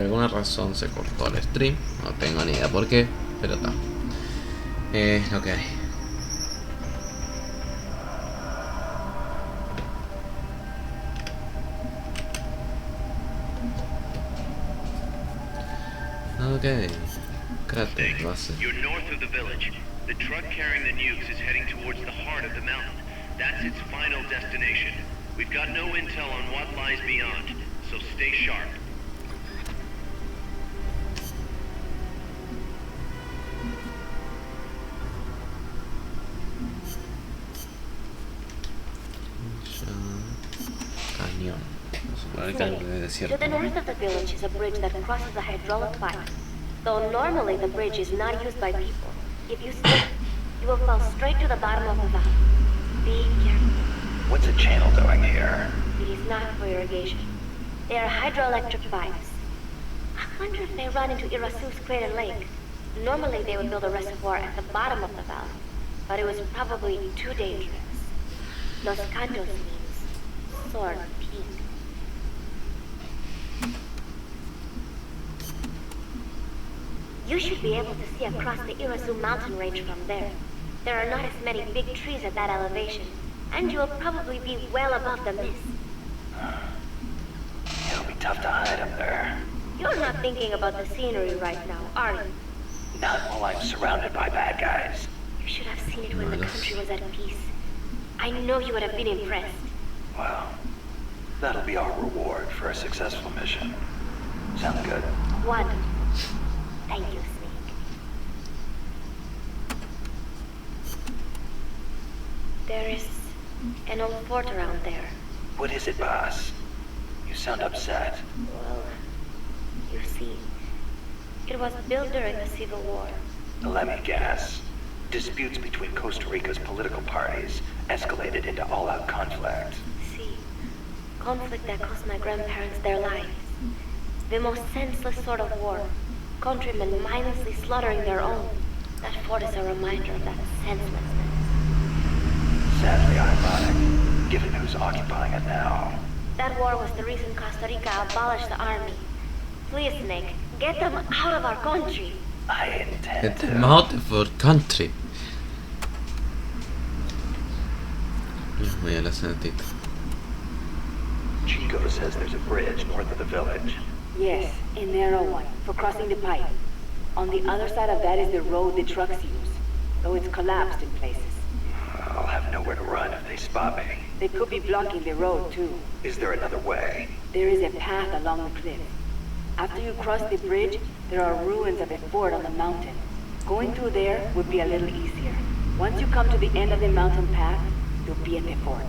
Por alguna razón se cortó el stream, no tengo ni idea por qué, pero está. Es lo que hay. Ok. Cráter, base. You're north of the village. The truck carrying the nukes is heading towards the heart of the mountain. That's its final destination. We've got no intel on what lies beyond, so stay sharp. Cañón. To the north of the village is a bridge that crosses a hydraulic pipe. Though normally the bridge is not used by people. If you slip, you will fall straight to the bottom of the valley. Be careful. What's a channel doing here? It is not for irrigation. They are hydroelectric pipes. I wonder if they run into Irasu's crater lake. Normally they would build a reservoir at the bottom of the valley, but it was probably too dangerous. Los Cantos means sword peak. You should be able to see across the Irasu mountain range from there. There are not as many big trees at that elevation, and you'll probably be well above the mist. It'll be tough to hide up there. You're not thinking about the scenery right now, are you? Not while I'm surrounded by bad guys. You should have seen it when the country was at peace. I know you would have been impressed. Well, that'll be our reward for a successful mission. Sound good? Wonderful. Thank you, Snake. There is an old fort around there. What is it, boss? You sound upset. Well, you see, it was built during the Civil War. Let me guess. Disputes between Costa Rica's political parties escalated into all-out conflict. See, conflict that cost my grandparents their lives. The most senseless sort of war. Countrymen mindlessly slaughtering their own. That fort is a reminder of that senselessness. Sadly ironic, given who's occupying it now. That war was the reason Costa Rica abolished the army. Please, Nick, get them out of our country. I intend Get to. them out of our country. Voy a la cenetita. Chico says there's a bridge north of the village. Yes, a narrow one, for crossing the pipe. On the other side of that is the road the trucks use, though it's collapsed in places. I'll have nowhere to run if they spot me. They could be blocking the road, too. Is there another way? There is a path along the cliff. After you cross the bridge, there are ruins of a fort on the mountain. Going through there would be a little easier. Once you come to the end of the mountain path, you'll be at the fort.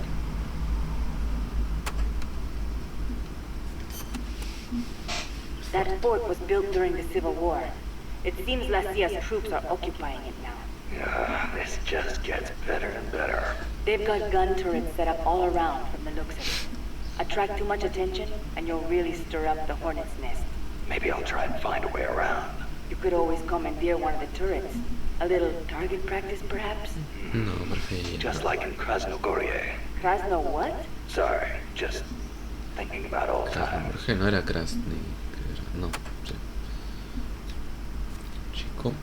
That fort was built during the Civil War. It seems La Cia's troops are occupying it now. This just gets better and better. They've got gun turrets set up all around from the looks of it. Attract too much attention, and you'll really stir up the hornet's nest. Maybe I'll try and find a way around. You could always commandeer one of the turrets. A little target practice, perhaps? No, preferiría. Just like in Krasnogorye. Krasno what? Sorry, just thinking about old times. Krasnogorje no era Krasny. No, sí. Chico.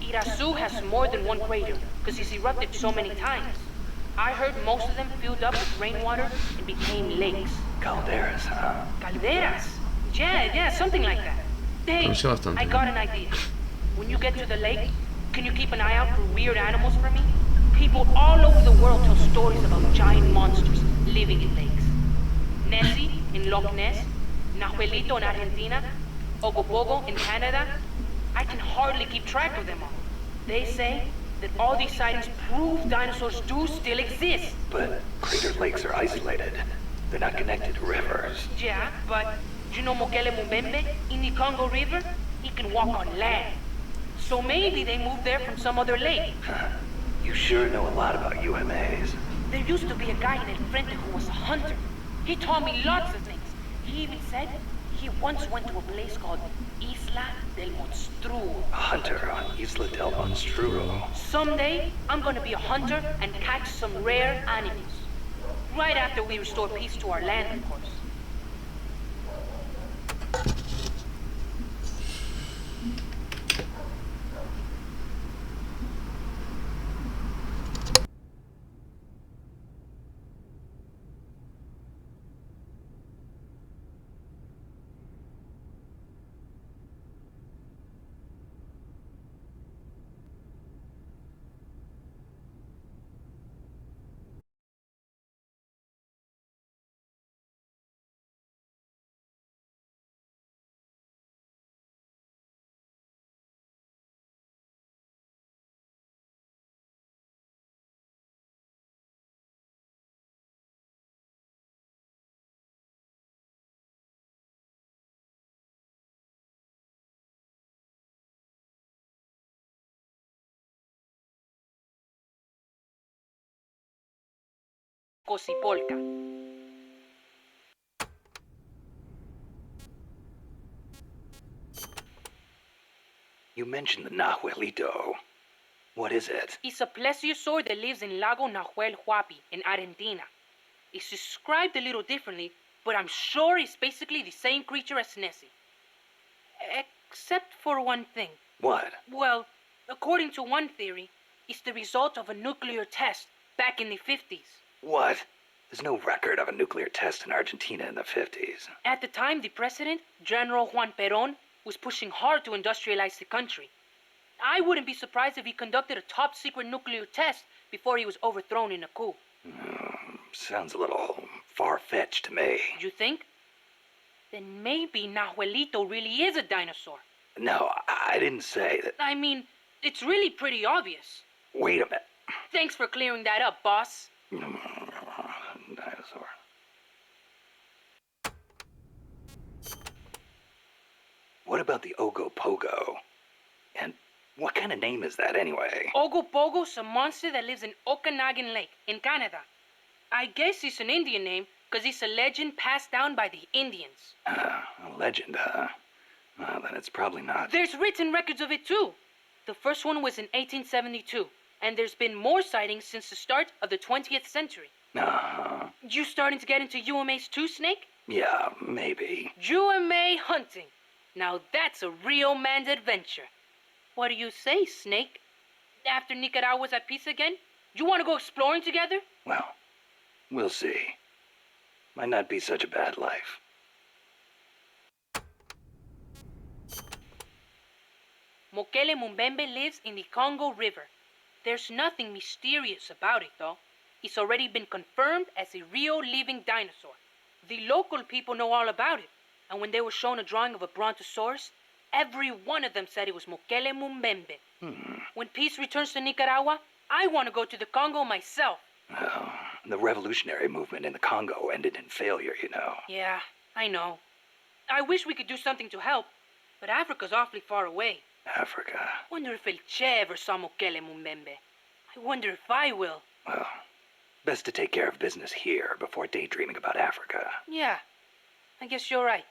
Irasu has more than one crater, because he's erupted so many times. I heard most of them filled up with rainwater and became lakes. Calderas, huh? Calderas? Yeah, something like that. Hey, Conoce bastante. I got an idea. When you get to the lake, can you keep an eye out for weird animals for me? People all over the world tell stories about giant monsters living in lakes. Nessie in Loch Ness, Nahuelito in Argentina, Ogopogo in Canada. I can hardly keep track of them all. They say that all these sightings prove dinosaurs do still exist. But crater lakes are isolated. They're not connected to rivers. Yeah, but you know Mokele Mumbembe in the Congo River? He can walk on land. So maybe they moved there from some other lake. You sure know a lot about UMAs. There used to be a guy in El Frente who was a hunter. He taught me lots of things. He even said he once went to a place called Isla del Monstruo. A hunter on Isla del Monstruo. Someday, I'm gonna be a hunter and catch some rare animals. Right after we restore peace to our land, of course. Cosipolca. You mentioned the Nahuelito. What is it? It's a plesiosaur that lives in Lago Nahuel Huapi in Argentina. It's described a little differently, but I'm sure it's basically the same creature as Nessie. Except for one thing. What? Well, according to one theory, it's the result of a nuclear test back in the 50s. What? There's no record of a nuclear test in Argentina in the 50s. At the time, the president, General Juan Perón, was pushing hard to industrialize the country. I wouldn't be surprised if he conducted a top-secret nuclear test before he was overthrown in a coup. Sounds a little far-fetched to me. You think? Then maybe Nahuelito really is a dinosaur. No, I didn't say that. I mean, it's really pretty obvious. Wait a minute. Thanks for clearing that up, boss. Dinosaur. What about the Ogopogo? And what kind of name is that anyway? Ogopogo's a monster that lives in Okanagan Lake in Canada. I guess it's an Indian name because it's a legend passed down by the Indians. A legend, huh? Well, then it's probably not. There's written records of it too. The first one was in 1872, and there's been more sightings since the start of the 20th century. Uh-huh. You starting to get into UMAs too, Snake? Yeah, maybe. UMA hunting. Now that's a real man's adventure. What do you say, Snake? After Nicaragua's at peace again, you want to go exploring together? Well, we'll see. Might not be such a bad life. Mokele Mumbembe lives in the Congo River. There's nothing mysterious about it, though. It's already been confirmed as a real living dinosaur. The local people know all about it, and when they were shown a drawing of a brontosaurus, every one of them said it was Mokele Mumbembe. When peace returns to Nicaragua, I want to go to the Congo myself. Well, the revolutionary movement in the Congo ended in failure, you know. Yeah, I know. I wish we could do something to help, but Africa's awfully far away. Africa. Wonder if El Che ever saw Mokele Mumbembe. I wonder if I will. Well, best to take care of business here before daydreaming about Africa. Yeah, I guess you're right.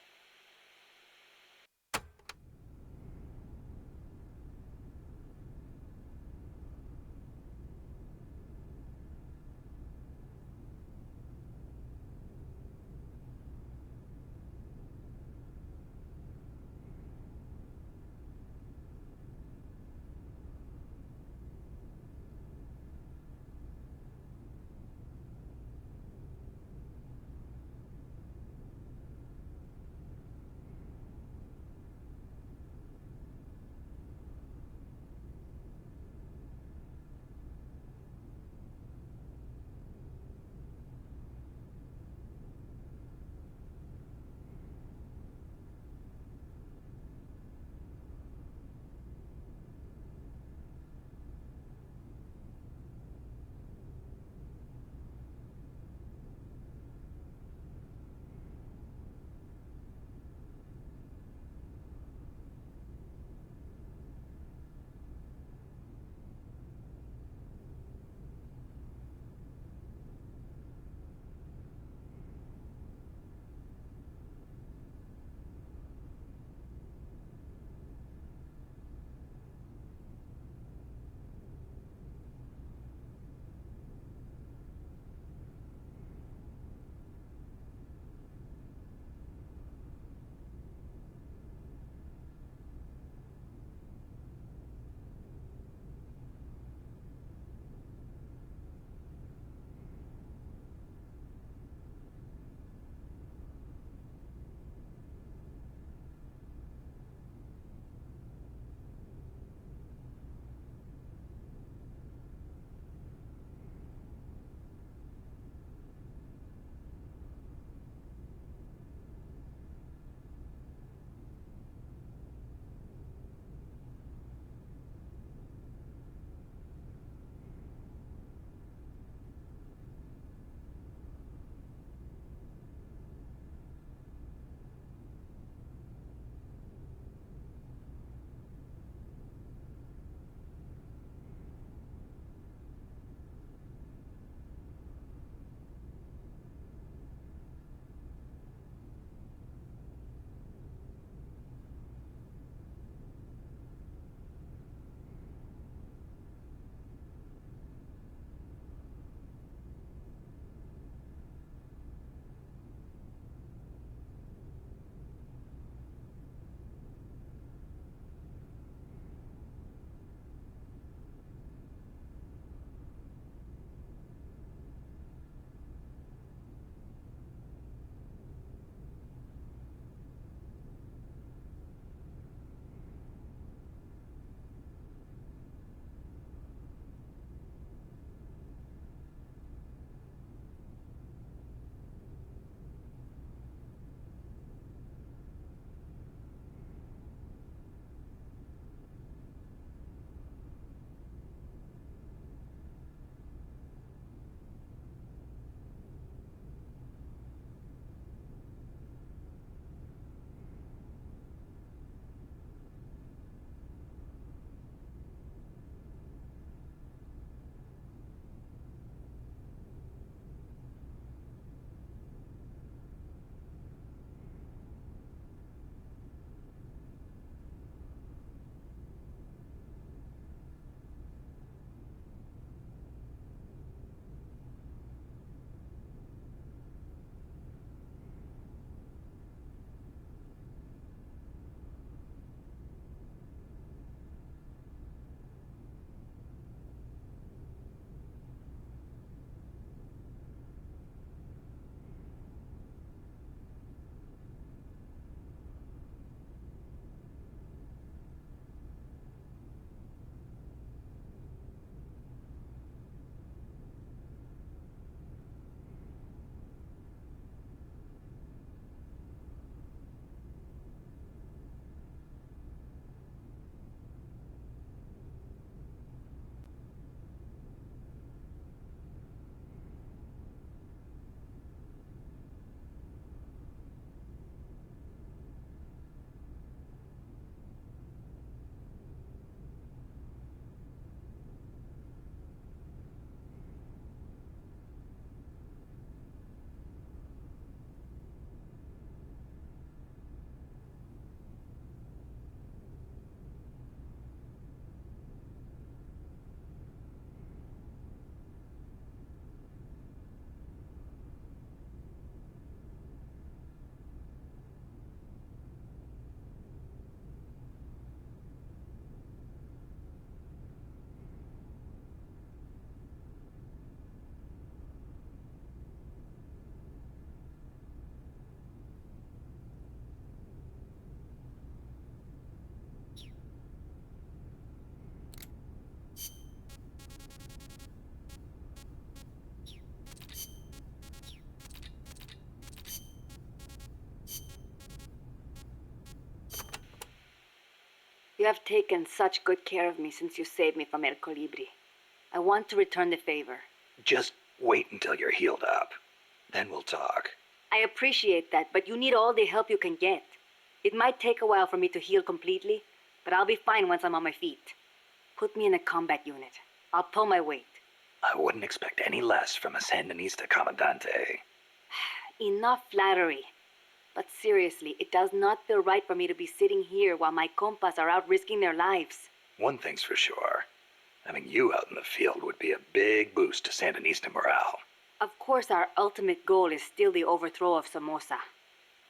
You have taken such good care of me since you saved me from El Colibri. I want to return the favor. Just wait until you're healed up. Then we'll talk. I appreciate that, but you need all the help you can get. It might take a while for me to heal completely, but I'll be fine once I'm on my feet. Put me in a combat unit. I'll pull my weight. I wouldn't expect any less from a Sandinista Comandante. Enough flattery. But seriously, it does not feel right for me to be sitting here while my compas are out risking their lives. One thing's for sure. Having you out in the field would be a big boost to Sandinista morale. Of course, our ultimate goal is still the overthrow of Somoza.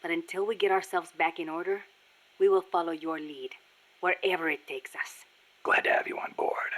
But until we get ourselves back in order, we will follow your lead, wherever it takes us. Glad to have you on board.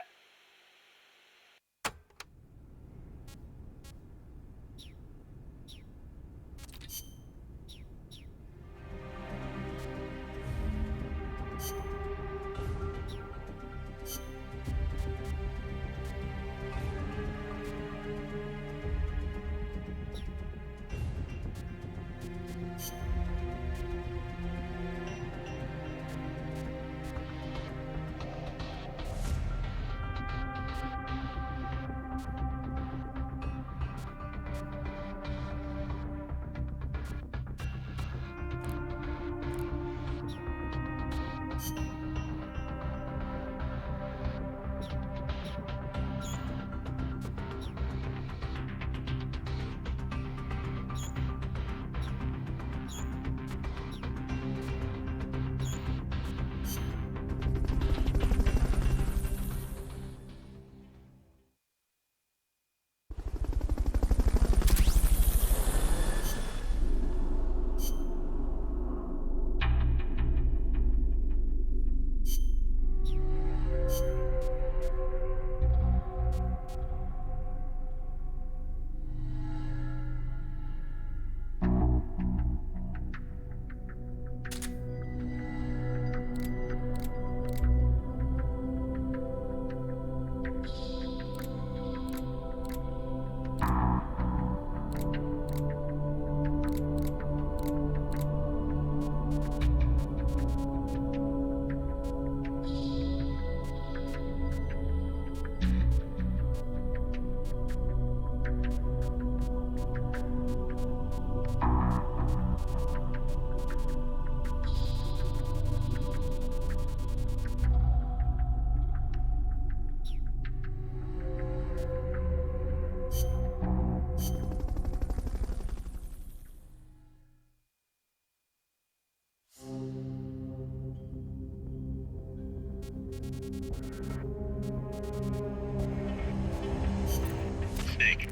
Snake.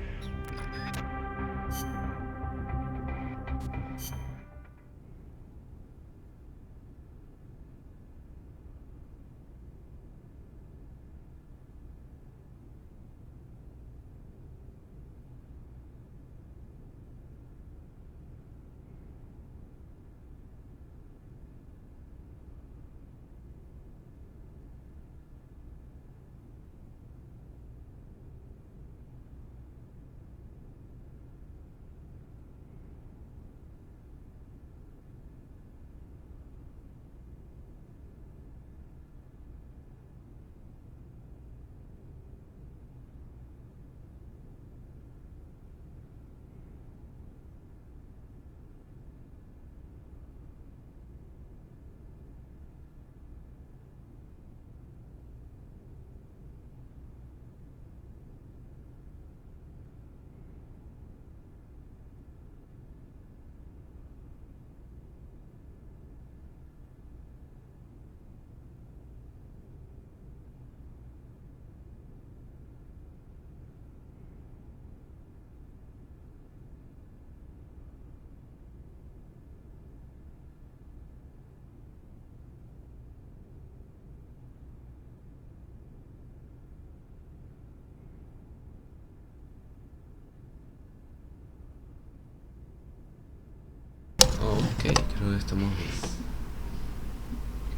Ok, creo que estamos bien.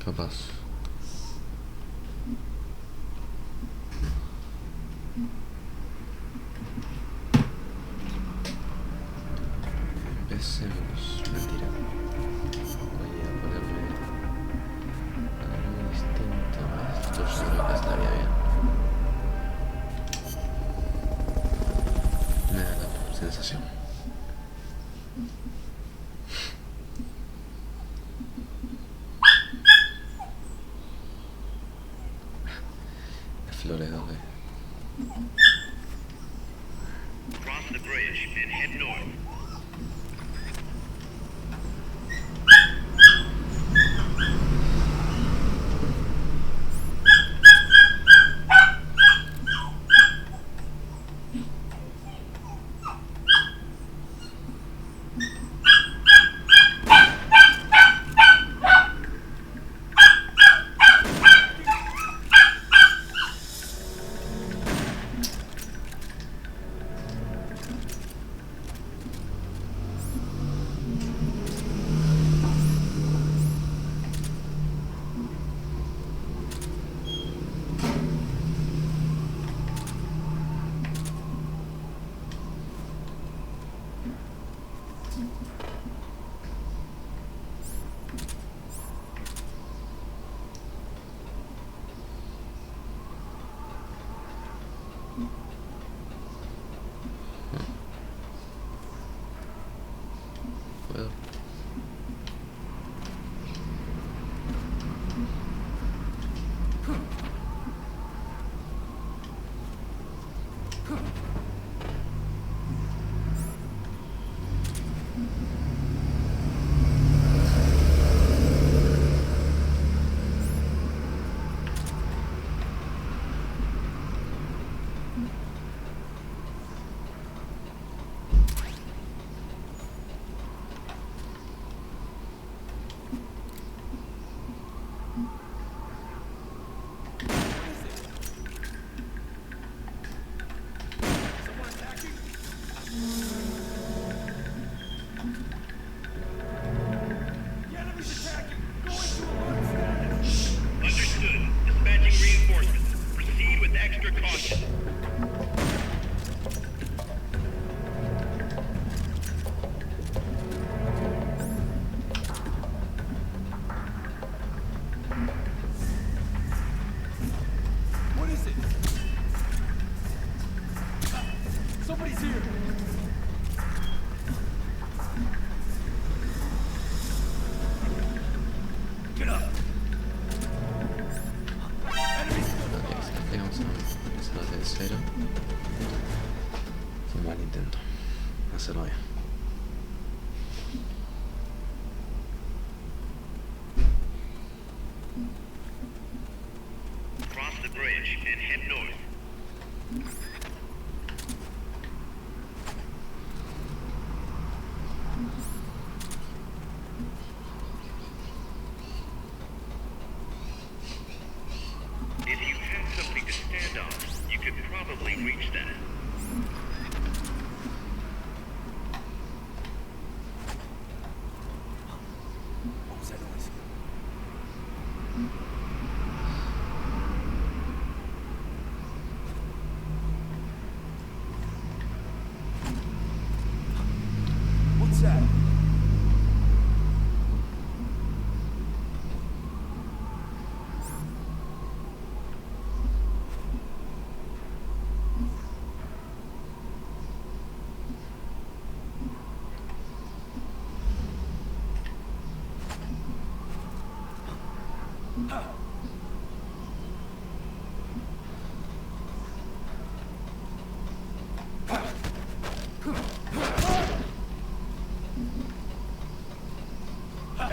Capaz. Empecemos. Mentira. Voy a ponerme algo distinto. flores, ok. Cross the bridge and head north. Puedo. Understood. Dispatching reinforcements. Proceed with extra caution. What is it? Somebody's here! Get up! Ok, vamos a empezar desde cero. Fue un mal intento. Hacerlo bien. Cross the bridge and head north. If you had something to stand on, you could probably reach that. What was that noise? What's that?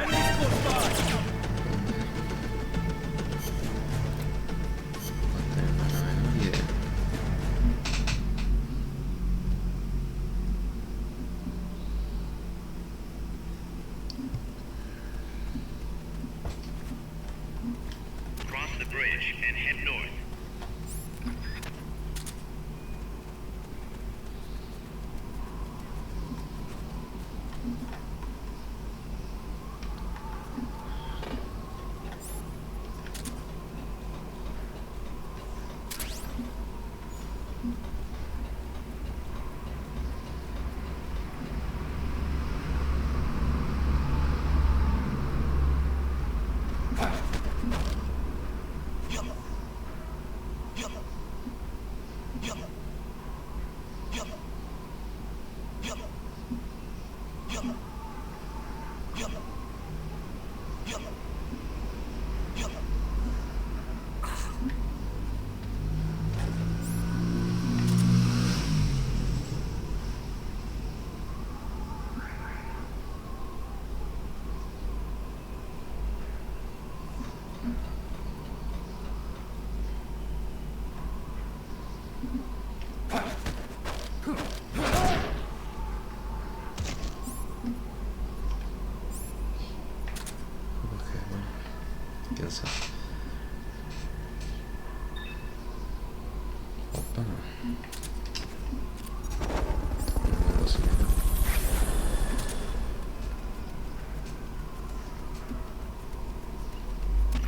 Enemies close by! No tengo la menor idea. Cross the bridge and head north. quién sabe. Opa. No sé.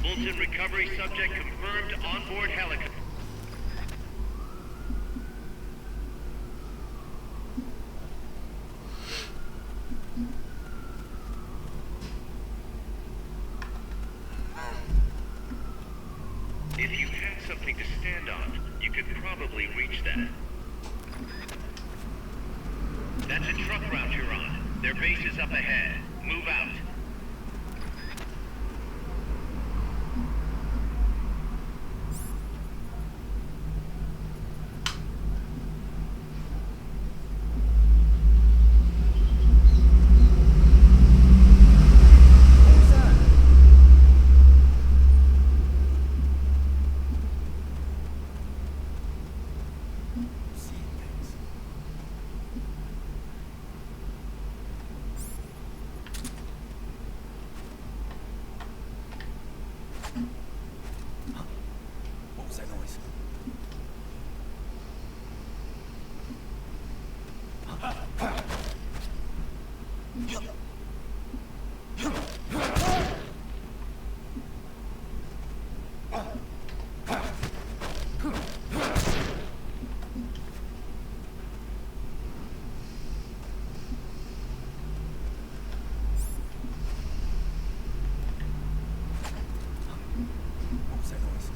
Fulton recovery subject confirmed on board helicopter. If you had something to stand on, you could probably reach that. That's a truck route you're on. Their base is up ahead. Move out. What was that noise? What was that noise?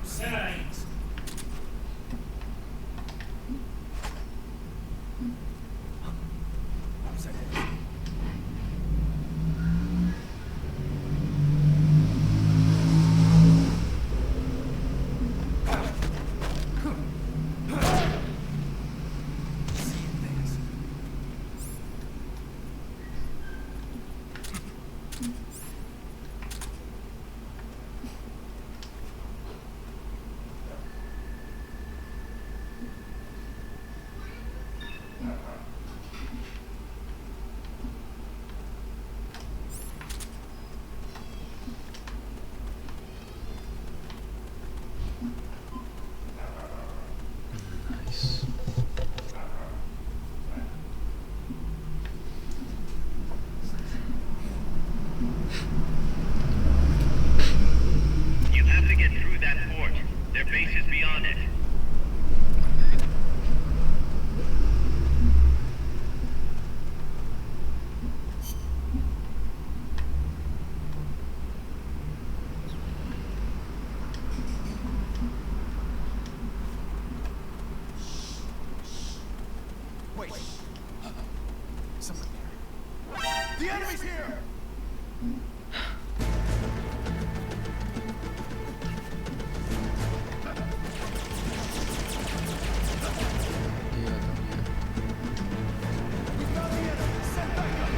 Signs. What was that noise? Seeing things. Nice. You have to get through that port. Their base is beyond it. Wait. Someone there. The enemy's here! Mira también. We found the enemy. Send backup.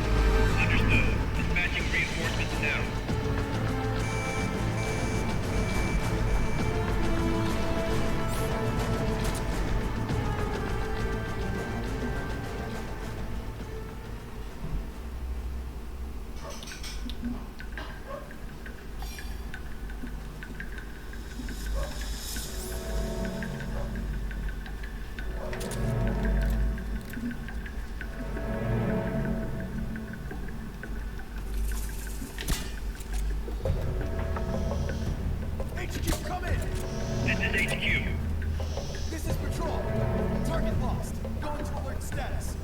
Understood. Dispatching reinforcements now. HQ, come in! This is HQ. This is patrol. Target lost. Going to alert status.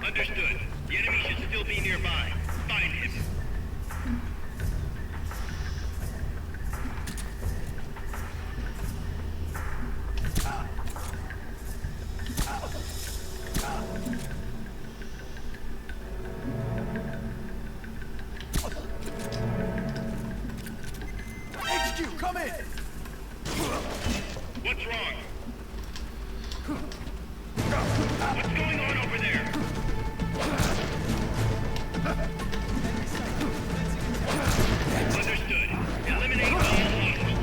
Understood. The enemy should still be nearby. Find him. HQ, come in! What's wrong? What's going on over there? Understood. Eliminate all hostiles.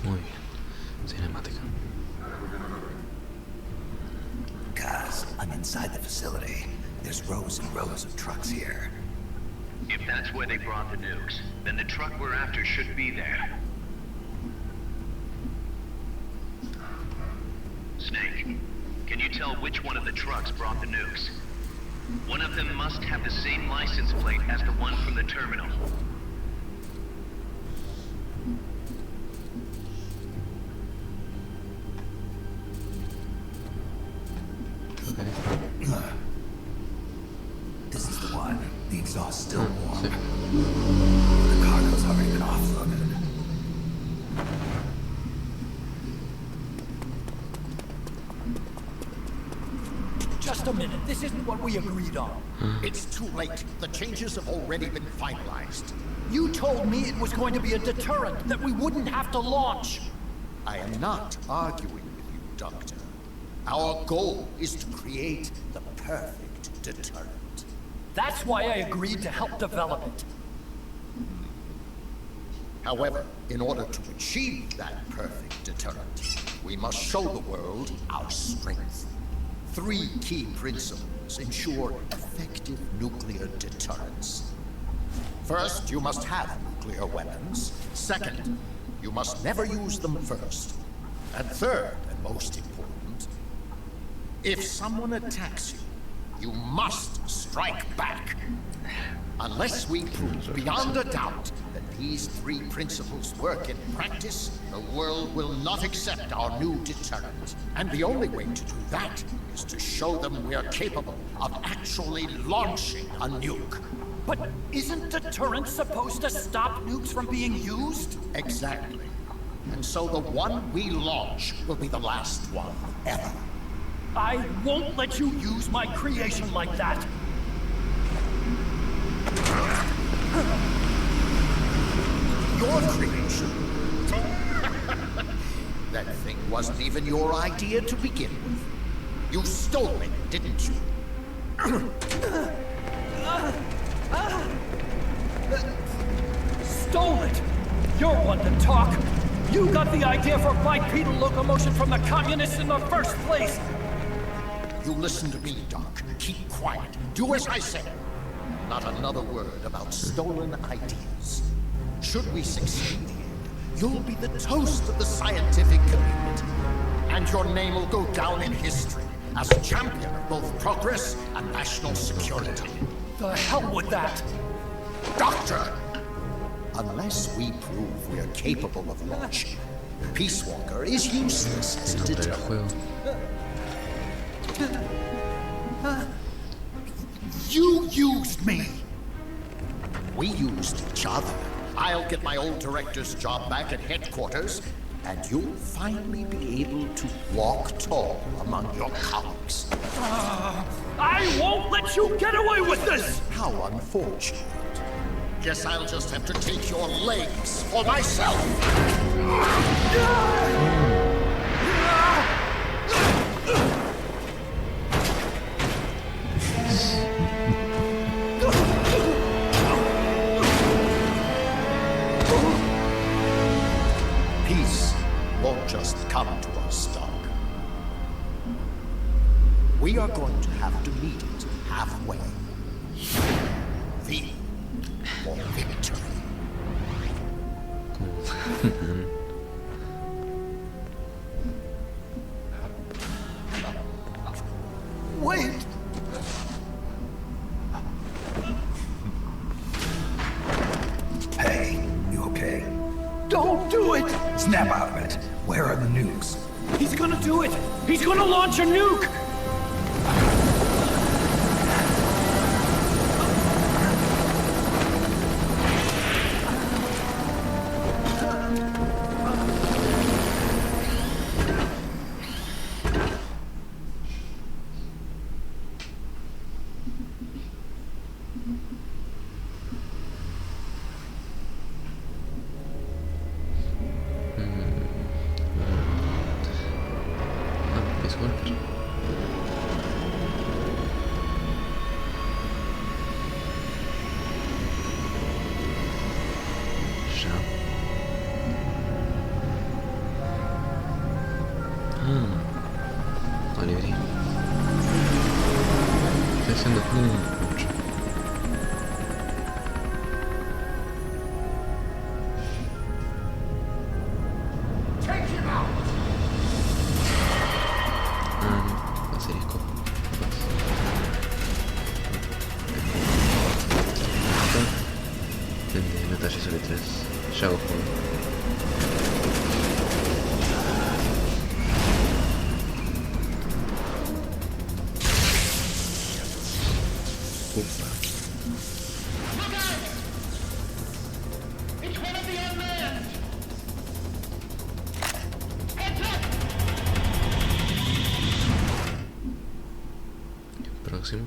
Muy bien. Cinemática. Guys, I'm inside the facility. There's rows and rows of trucks here. If that's where they brought the nukes, then the truck we're after should be there. Snake, can you tell which one of the trucks brought the nukes? One of them must have the same license plate as the one from the terminal. This is the one. The exhaust's still warm. The cargo's already been offloaded. Just a minute. This isn't what we agreed on. It's too late. The changes have already been finalized. You told me it was going to be a deterrent, that we wouldn't have to launch. I am not arguing with you, Doctor. Our goal is to create the perfect deterrent. That's why I agreed to help develop it. However, in order to achieve that perfect deterrent, we must show the world our strength. 3 key principles ensure effective nuclear deterrence. First, you must have nuclear weapons. Second, you must never use them first. And third, and most important, if someone attacks you, you must strike back. Unless we prove beyond a doubt that these 3 principles work in practice, the world will not accept our new deterrent. And the only way to do that is to show them we're capable of actually launching a nuke. But isn't deterrence supposed to stop nukes from being used? Exactly. And so the one we launch will be the last one ever. I won't let you use my creation like that. Your creation? That thing wasn't even your idea to begin with. You stole it, didn't you? Stole it! You're one to talk! You got the idea for bipedal locomotion from the communists in the first place! You listen to me, Doc. Keep quiet. Do as I say. Not another word about stolen ideas. Should we succeed here, you'll be the toast of the scientific community. And your name will go down in history as a champion of both progress and national security. The hell with that! Doctor! Unless we prove we're capable of launching, Peace Walker is useless as a deterrent. You used me! We used each other. I'll get my old director's job back at headquarters, and you'll finally be able to walk tall among your colleagues. I won't let you get away with this! How unfortunate. Guess I'll just have to take your legs for myself. Peace won't just come to us, Doc. We are going to have to meet it halfway. V for victory. Wait! Hey, you okay? Don't do it! Snap out of it. Where are the nukes? He's gonna do it! He's gonna launch a nuke! Oliveri. Stai essendo mucho. Basilisco. Quindi ne taci solo 3. Ciao fuori. Próximo.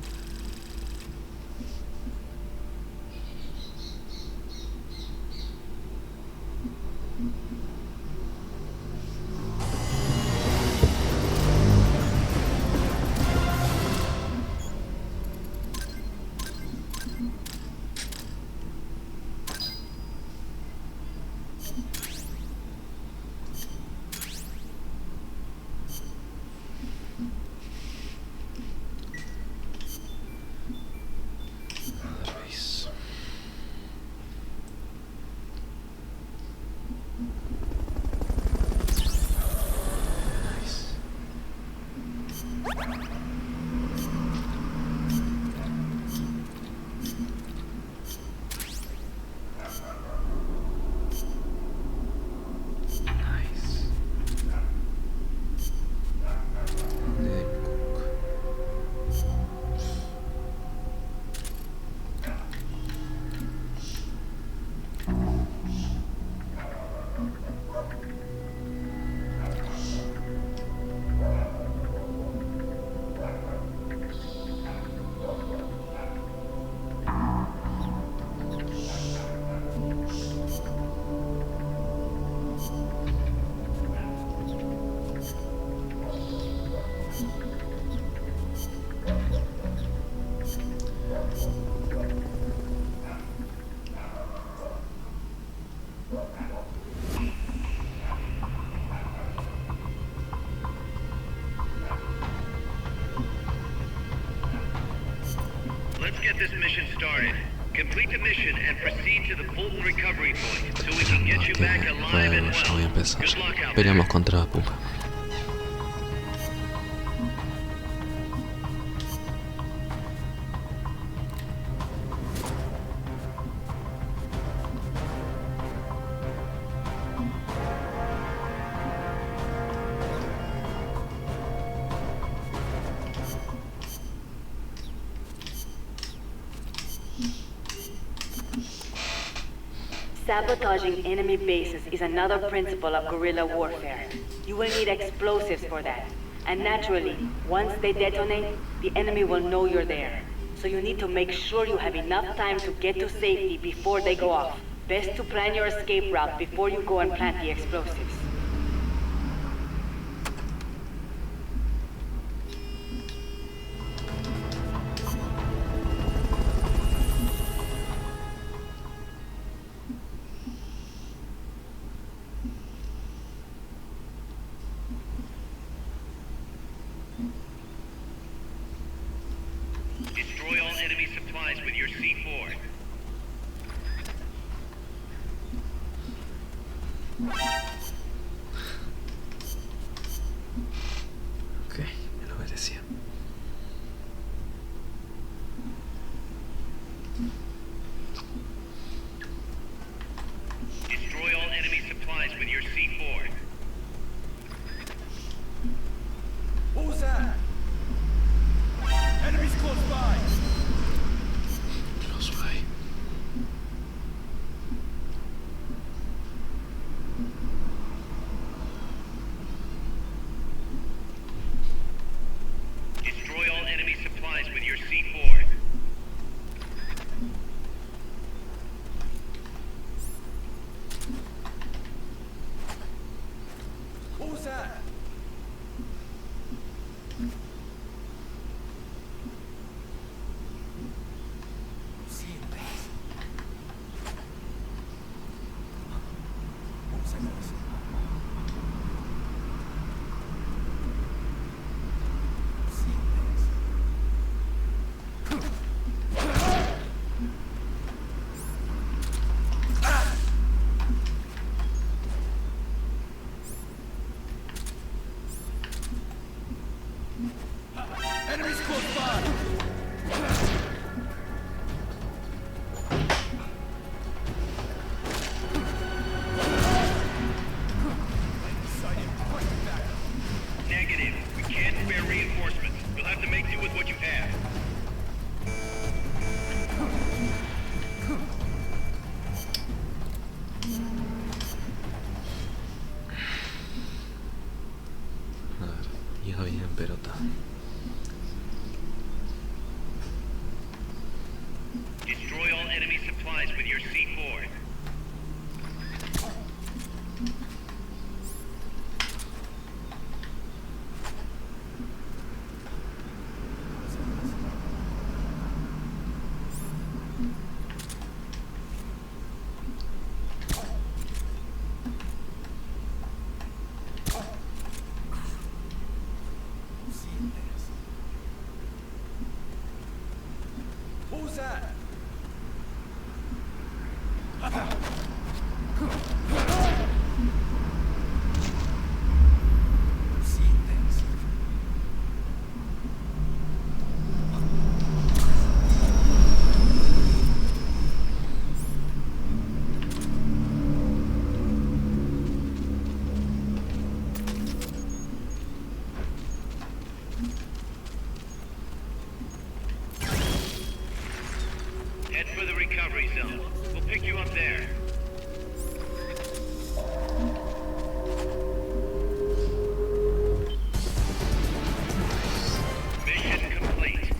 Let's get this mission started. Complete the mission and proceed to the Fulton recovery point so we can get you back alive and Ya voy a well. empezar. Good luck out there. Peleamos contra Pumba. Sabotaging enemy bases is another principle of guerrilla warfare. You will need explosives for that. And naturally, once they detonate, the enemy will know you're there. So you need to make sure you have enough time to get to safety before they go off. Best to plan your escape route before you go and plant the explosives. Ok, me lo merecía. Destroy all enemy supplies with your C4. What was that? Enemies close by! Close by. Destroy all enemy supplies with your C4. What was that? I'm seeing things. What was I gonna say? I'm seeing things. Enemies close by! Negative. We can't spare reinforcements. You'll have to make do with what you have. A ver, iba bien, pero está. Destroy all enemy supplies with your C4. I'm seeing things. What was that? I'm seeing things. Head for the recovery zone. We'll pick you up there. Mission complete.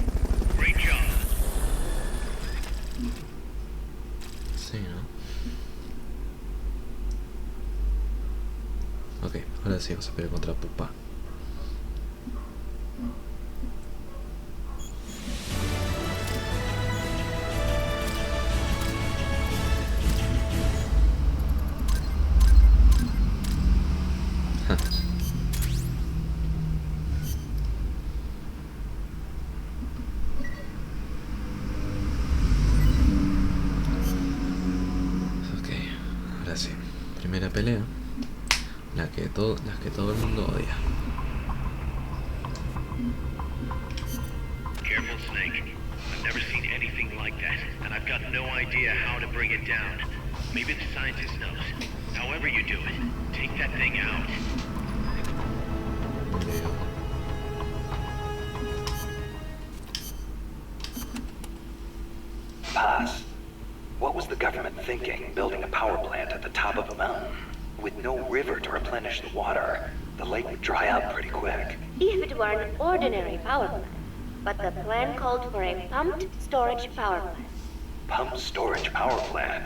Great job. Sí, ¿no? Ok, ahora sí vamos a pelear contra Pupa. Ok, ahora sí. Primera pelea. Las que todo el mundo odia. Careful, Snake. I've never seen anything like that, and I've got no idea how to bring it down. Maybe the scientist knows. However you do it, take that thing out. Paz, what was the government thinking building a power plant at the top of a mountain? With no river to replenish the water, the lake would dry up pretty quick. If it were an ordinary power plant. But the plan called for a pumped storage power plant. Pumped storage power plant?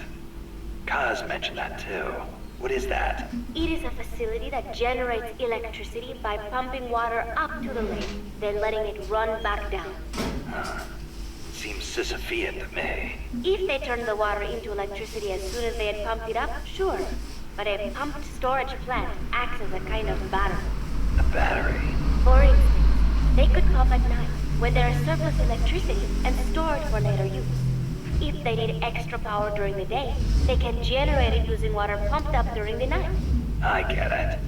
Kaz mentioned that too. What is that? It is a facility that generates electricity by pumping water up to the lake, then letting it run back down. Seems Sisyphean to me. If they turned the water into electricity as soon as they had pumped it up, sure. But a pumped storage plant acts as a kind of battery. A battery? For instance, they could pump at night when there is surplus electricity and store it for later use. If they need extra power during the day, they can generate it using water pumped up during the night. I get it.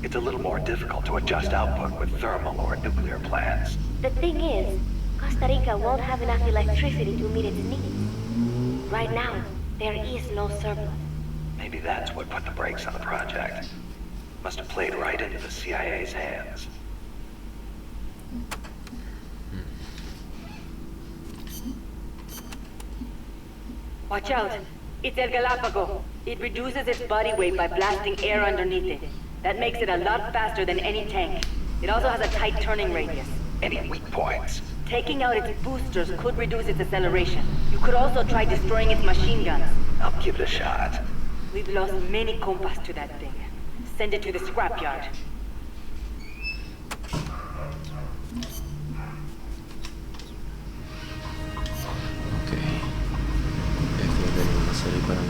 It's a little more difficult to adjust output with thermal or nuclear plants. The thing is, Costa Rica won't have enough electricity to meet its needs. Right now, there is no surplus. Maybe that's what put the brakes on the project. Must have played right into the CIA's hands. Watch out. It's El Galapagos. It reduces its body weight by blasting air underneath it. That makes it a lot faster than any tank. It also has a tight turning radius. Any weak points? Taking out its boosters could reduce its acceleration. You could also try destroying its machine guns. I'll give it a shot. We've lost many compas to that thing. Send it to the scrapyard. Ok. Esto tengo una serie para mí.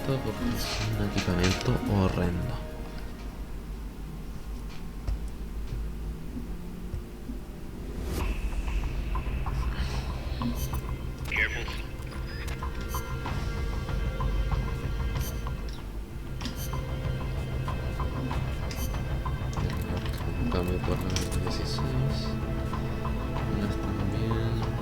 Porque es un equipamiento horrendo. Un cambio por la 16. Unas también.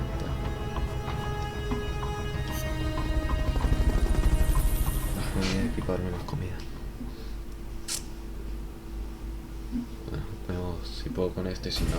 equiparme más comida. Bueno, vemos si puedo con este, si no.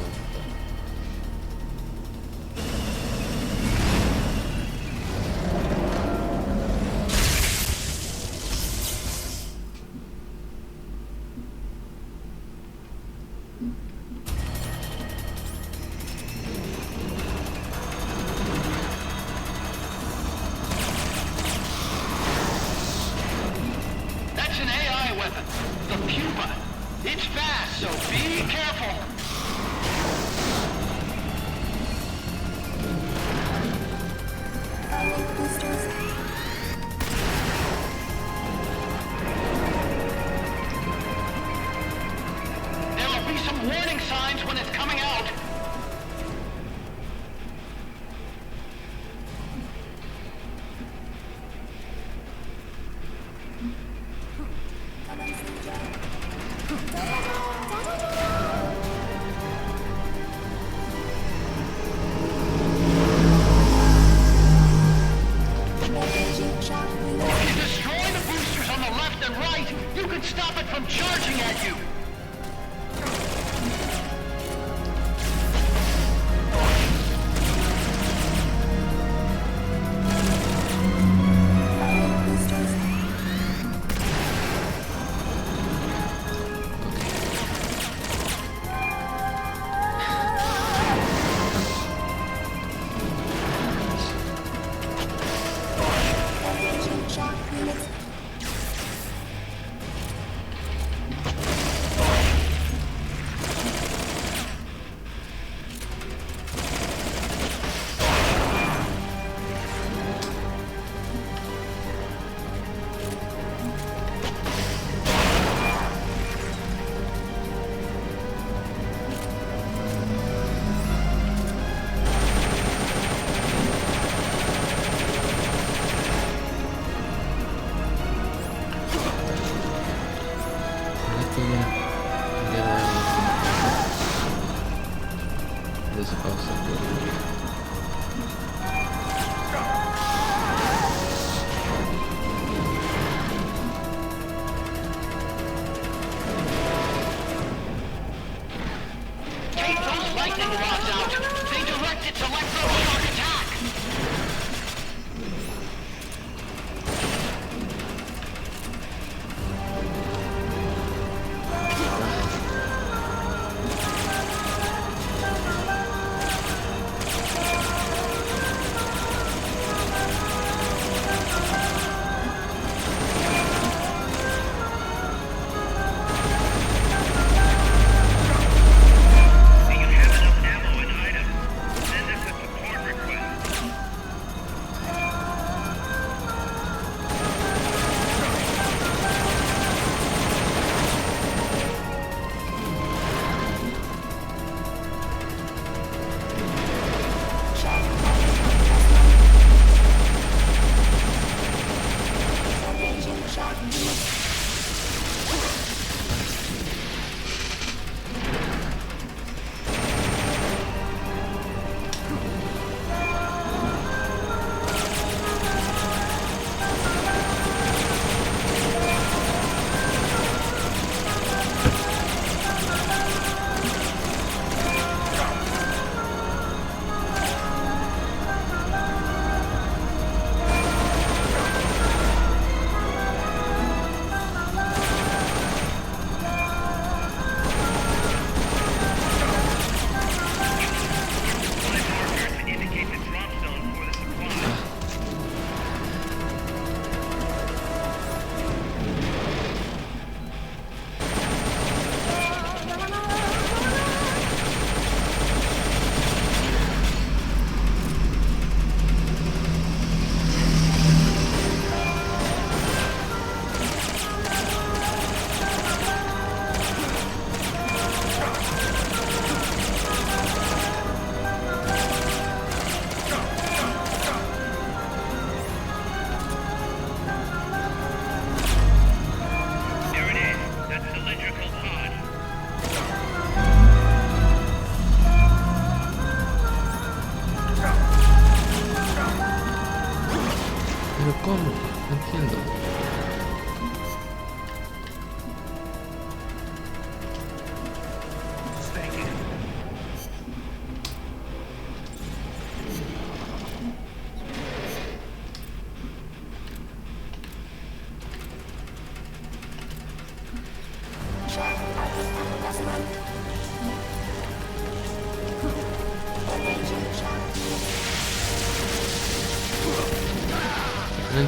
¿Pero cómo? No entiendo.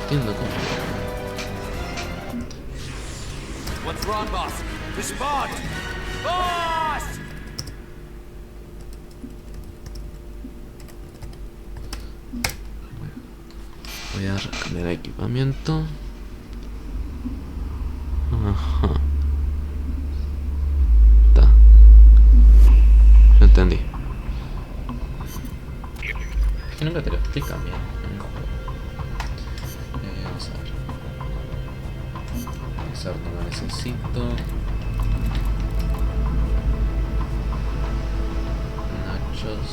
entiendo cómo. What's wrong, boss? Respond! Boss! Voy a cambiar equipamiento. Ajá. Está. No entendí. Es que nunca te lo explican bien. Vamos a ver. Exacto, no necesito. Nachos.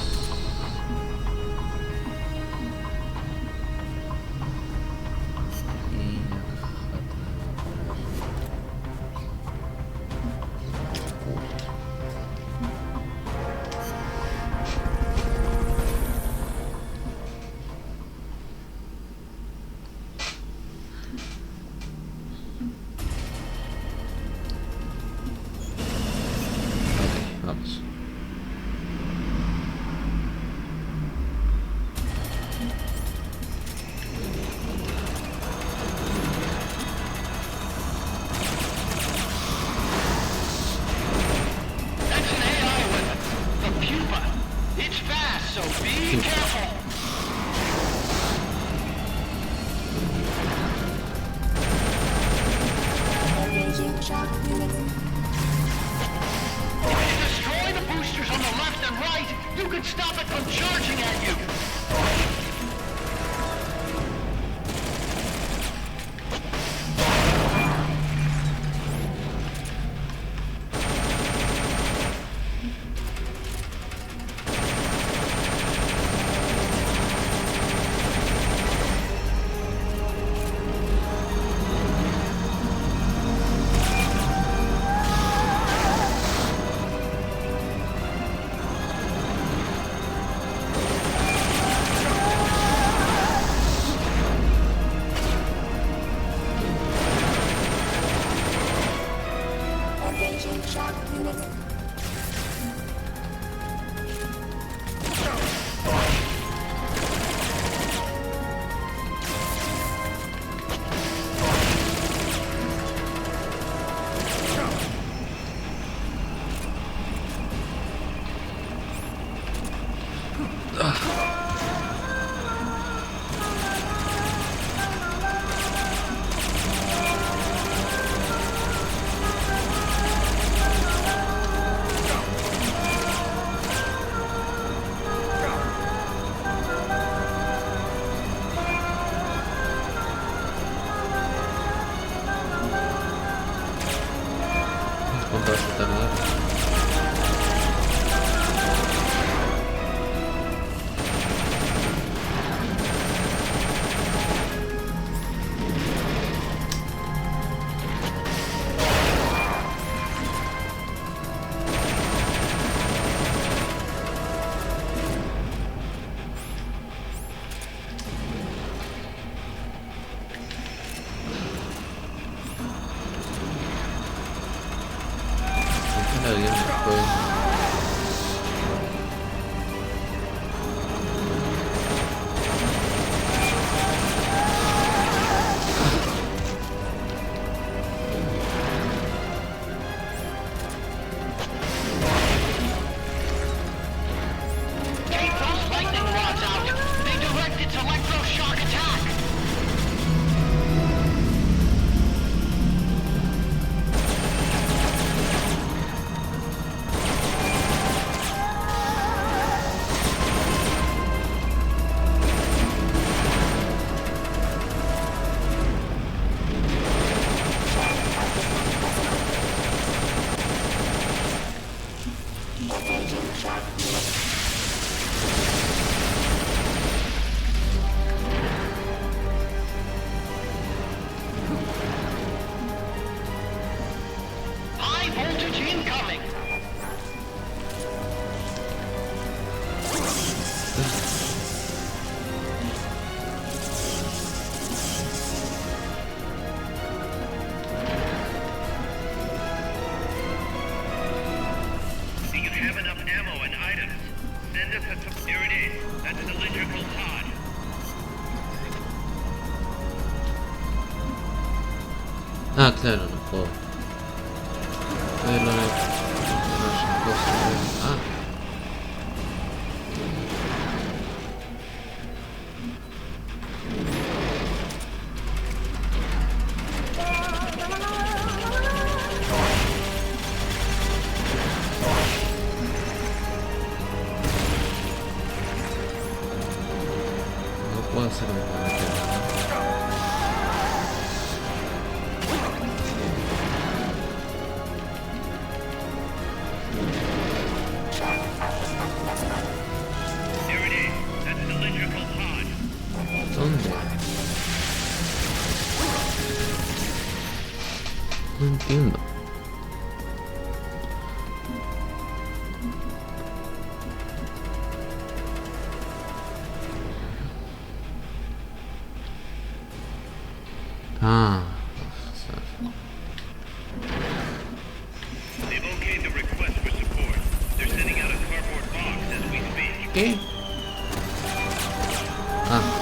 Vamos. That's an AI weapon. The pupa. It's fast, so be careful. If you destroy the boosters on the left and right, you can stop it from charging at you. ¿Cuánto vas a tardar? Ah, claro, no puedo. Verlo en Ah. No puedo hacer nada. There it is. That's the cylindrical pod. ¿Dónde? No entiendo. Ah. They've okayed the request for support. They're sending out a cardboard box as we speak. ¿Qué? Ah.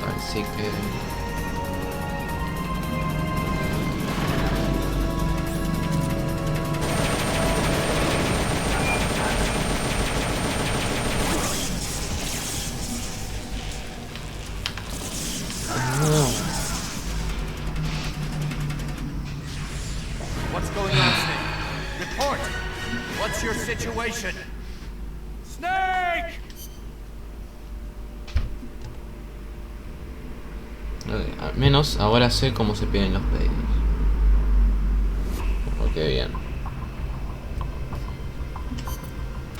Así que... What's going on, Snake? Report! What's your situation? Snake! Al menos ahora sé cómo se piden los pedidos. Ok, bien.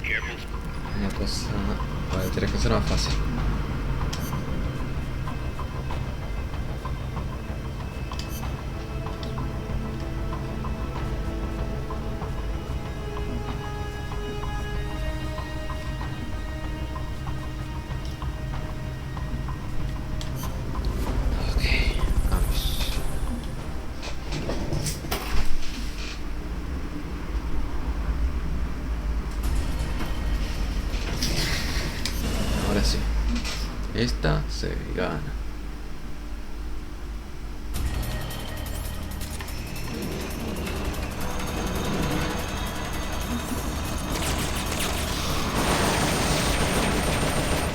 Careful. Una cosa... Vale, tiene que ser más fácil. Ahora sí. Esta se gana.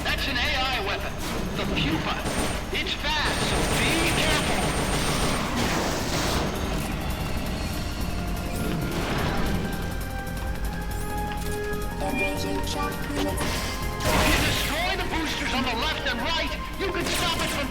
That's an AI weapon. The pupa. It's fast, so be careful. If you destroy the boosters on the left and right, you can stop it from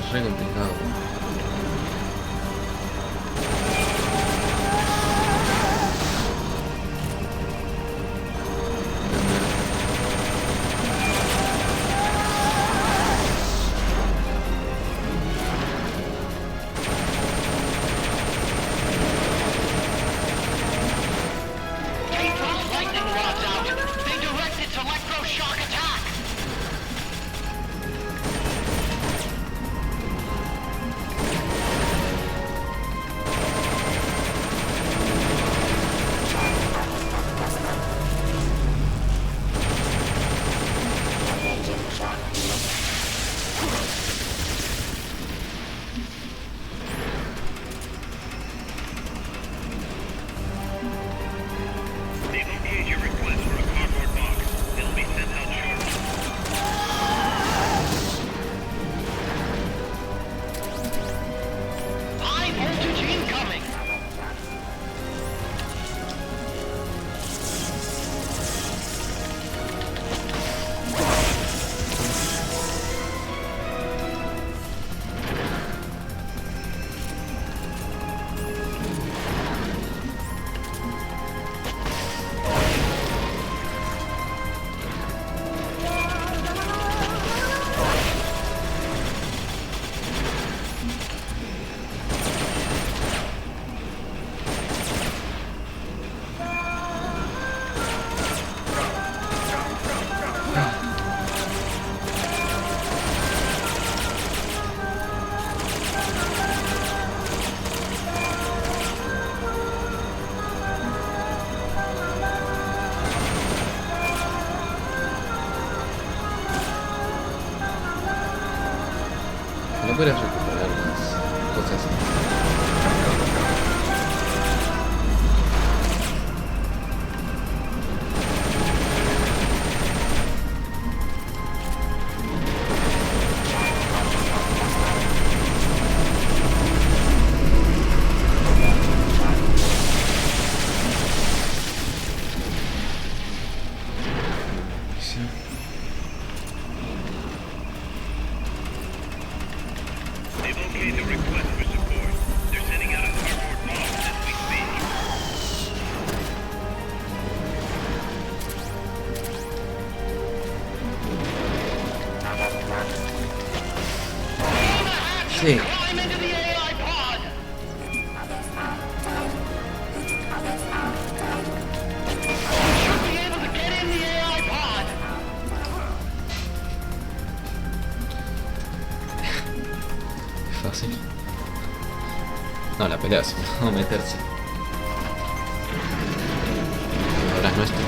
es re complicado. Podrías recuperar las cosas. Sí. Fácil. No, la pelea es no meterse. Ahora es nuestro.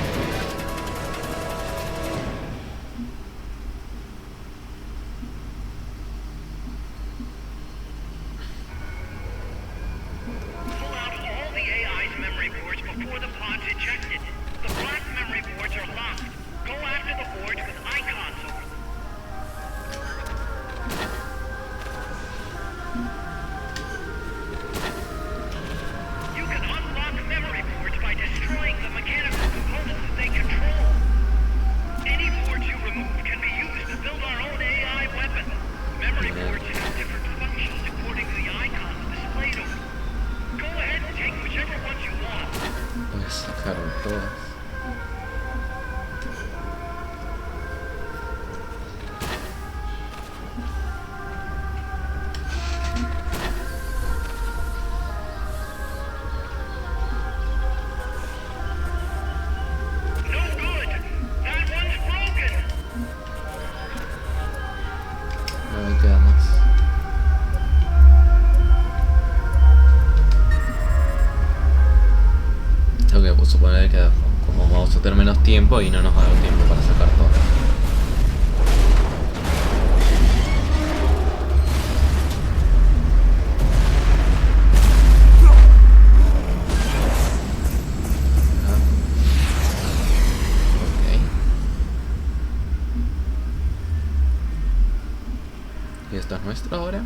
Sacaron todas. No me queda más. Tengo que suponer que como vamos a tener menos tiempo y no nos va a dar tiempo para sacar todo. Y esto es nuestro ahora.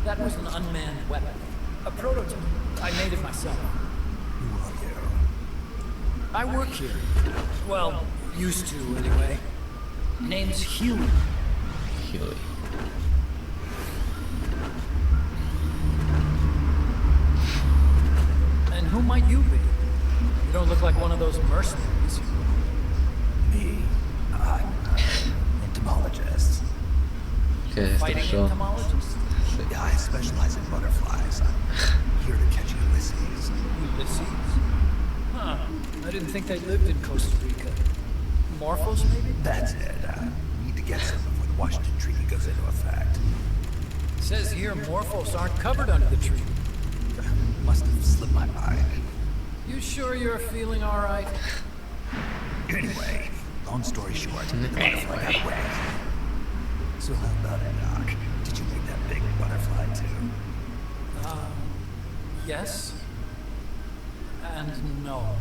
That was an unmanned weapon. A prototype. I made it myself. You are here. I work here. Well, Used to, anyway. Name's Huey. Huey. And who might you be? You don't look like one of those mercenaries. Me, I'm an entomologist. ¿Qué es esto? Fighting Yo. entomologist? Yeah, I specialize in butterflies. I'm here to catch Ulysses. Ulysses? Huh. I didn't think they lived in Costa Rica. Morphos, maybe? That's it. Need to get some before the Washington Treaty goes into effect. Says here Morphos aren't covered under the treaty. Must have slipped my mind. You sure you're feeling all right? Anyway, long story short, butterfly got away. So how about it, Doc? Did you make that big butterfly too? Yes. And no.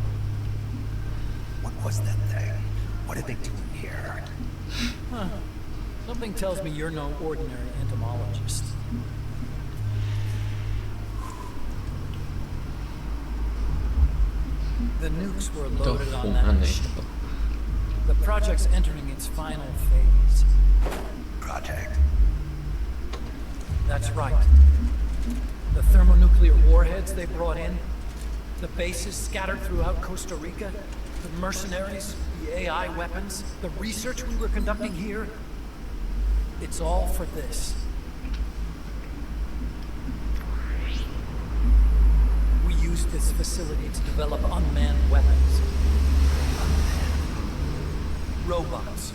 What was that thing? What are they doing here? Huh. Something tells me you're no ordinary entomologist. The nukes were loaded on that ship. The project's entering its final phase. Project? That's right. The thermonuclear warheads they brought in, the bases scattered throughout Costa Rica, the mercenaries, the AI weapons, the research we were conducting here. It's all for this. We used this facility to develop unmanned weapons. Robots.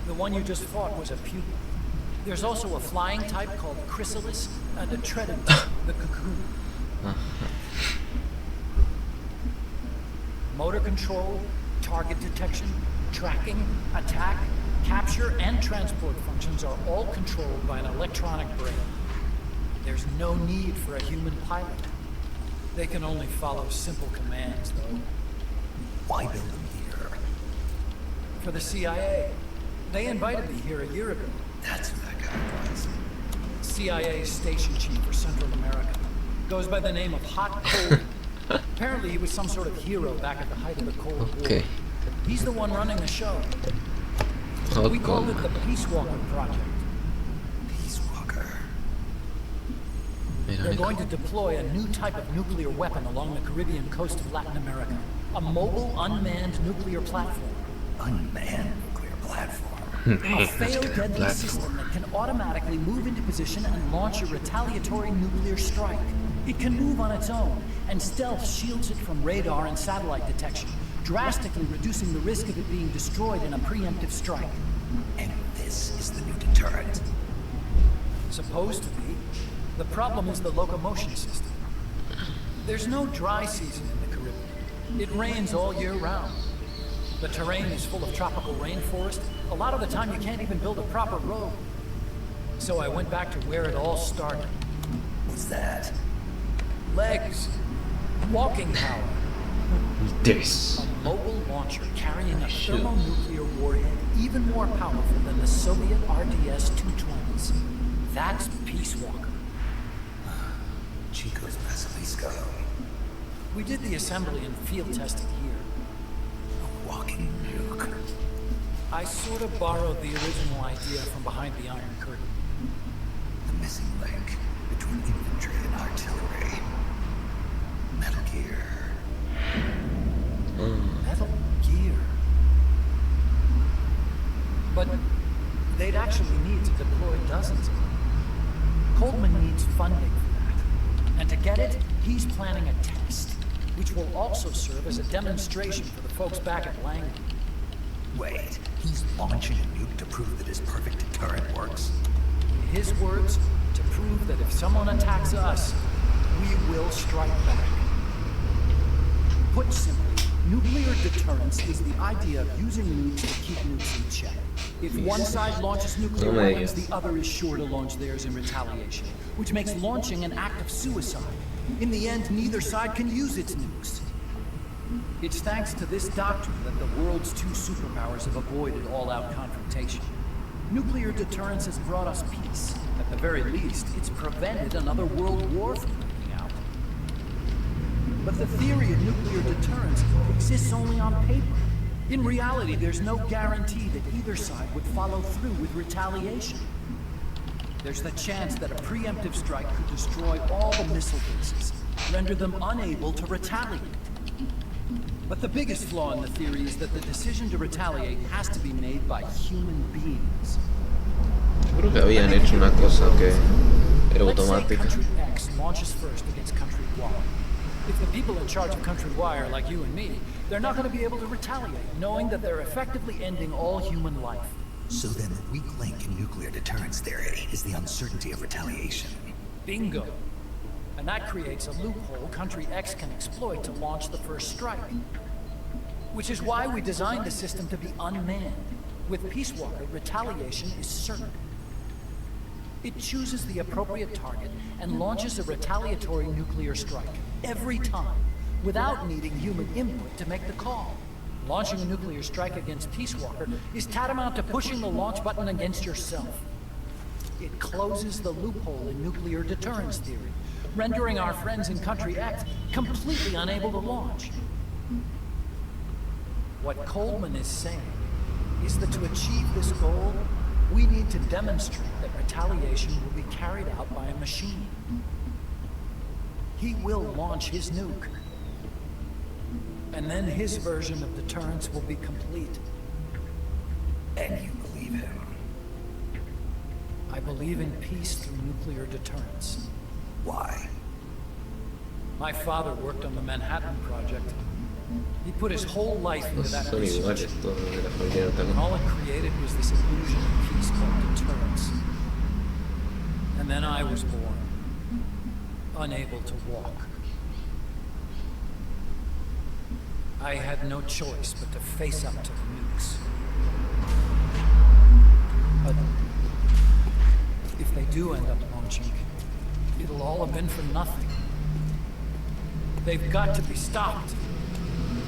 The one you just fought was a pupil. There's also a flying type called Chrysalis and a treaded type, the Cocoon. Motor control, target detection, tracking, attack, capture, and transport functions are all controlled by an electronic brain. There's no need for a human pilot. They can only follow simple commands, though. Why build them here? For the CIA. They invited me here a year ago. That's who that guy was. CIA's station chief for Central America. Goes by the name of Hot Cold. Apparently he was some sort of hero back at the height of the Cold War. He's the one running the show. We called it the Peace Walker Project. Peace Walker. They're going to deploy a new type of nuclear weapon along the Caribbean coast of Latin America. A mobile, unmanned nuclear platform. Unmanned nuclear platform? A failed deadly system that can automatically move into position and launch a retaliatory nuclear strike. It can move on its own, and stealth shields it from radar and satellite detection, drastically reducing the risk of it being destroyed in a preemptive strike. And this is the new deterrent? Supposed to be. The problem is the locomotion system. There's no dry season in the Caribbean. It rains all year round. The terrain is full of tropical rainforest. A lot of the time you can't even build a proper road. So I went back to where it all started. What's that? Legs. Walking power. This. A mobile launcher carrying a thermonuclear warhead even more powerful than the Soviet RDS-220s. That's Peace Walker. Chico's Basilisco. We did the assembly and field testing here. A walking nuke. I sort of borrowed the original idea from behind the Iron Curtain. The missing link between infantry and artillery. Metal Gear. Metal Gear. But they'd actually need to deploy dozens of them. Coleman needs funding for that. And to get it, he's planning a test, which will also serve as a demonstration for the folks back at Langley. Wait, he's launching a nuke to prove that his perfect deterrent works? In his words, to prove that if someone attacks us, we will strike back. Put simply, nuclear deterrence is the idea of using nukes to keep nukes in check. If one side launches nuclear weapons, the other is sure to launch theirs in retaliation, which makes launching an act of suicide. In the end, neither side can use its nukes. It's thanks to this doctrine that the world's two superpowers have avoided all-out confrontation. Nuclear deterrence has brought us peace. At the very least, it's prevented another world war from breaking out. But the theory of nuclear deterrence exists only on paper. In reality, there's no guarantee that either side would follow through with retaliation. There's the chance that a preemptive strike could destroy all the missile bases, render them unable to retaliate. But the biggest flaw in the theory is that the decision to retaliate has to be made by human beings. Yo creo que habían hecho una cosa que era Let's say automática. Country X launches first against Country Y. If the people in charge of Country Y are like you and me, they're not going to be able to retaliate, knowing that they're effectively ending all human life. So then the weak link in nuclear deterrence theory is the uncertainty of retaliation. Bingo. And that creates a loophole Country X can exploit to launch the first strike. Which is why we designed the system to be unmanned. With Peace Walker, retaliation is certain. It chooses the appropriate target and launches a retaliatory nuclear strike every time, without needing human input to make the call. Launching a nuclear strike against Peace Walker is tantamount to pushing the launch button against yourself. It closes the loophole in nuclear deterrence theory, rendering our friends in Country X completely unable to launch. What Coleman is saying is that to achieve this goal, we need to demonstrate that retaliation will be carried out by a machine. He will launch his nuke. And then his version of deterrence will be complete. And you believe him? I believe in peace through nuclear deterrence. Why? My father worked on the Manhattan Project. He put his whole life into that Son research. iguales todos de la familia And all it created was this illusion of peace called deterrence. And then I was born, unable to walk. I had no choice but to face up to the nukes. But if they do end up launching, it'll all have been for nothing. They've got to be stopped.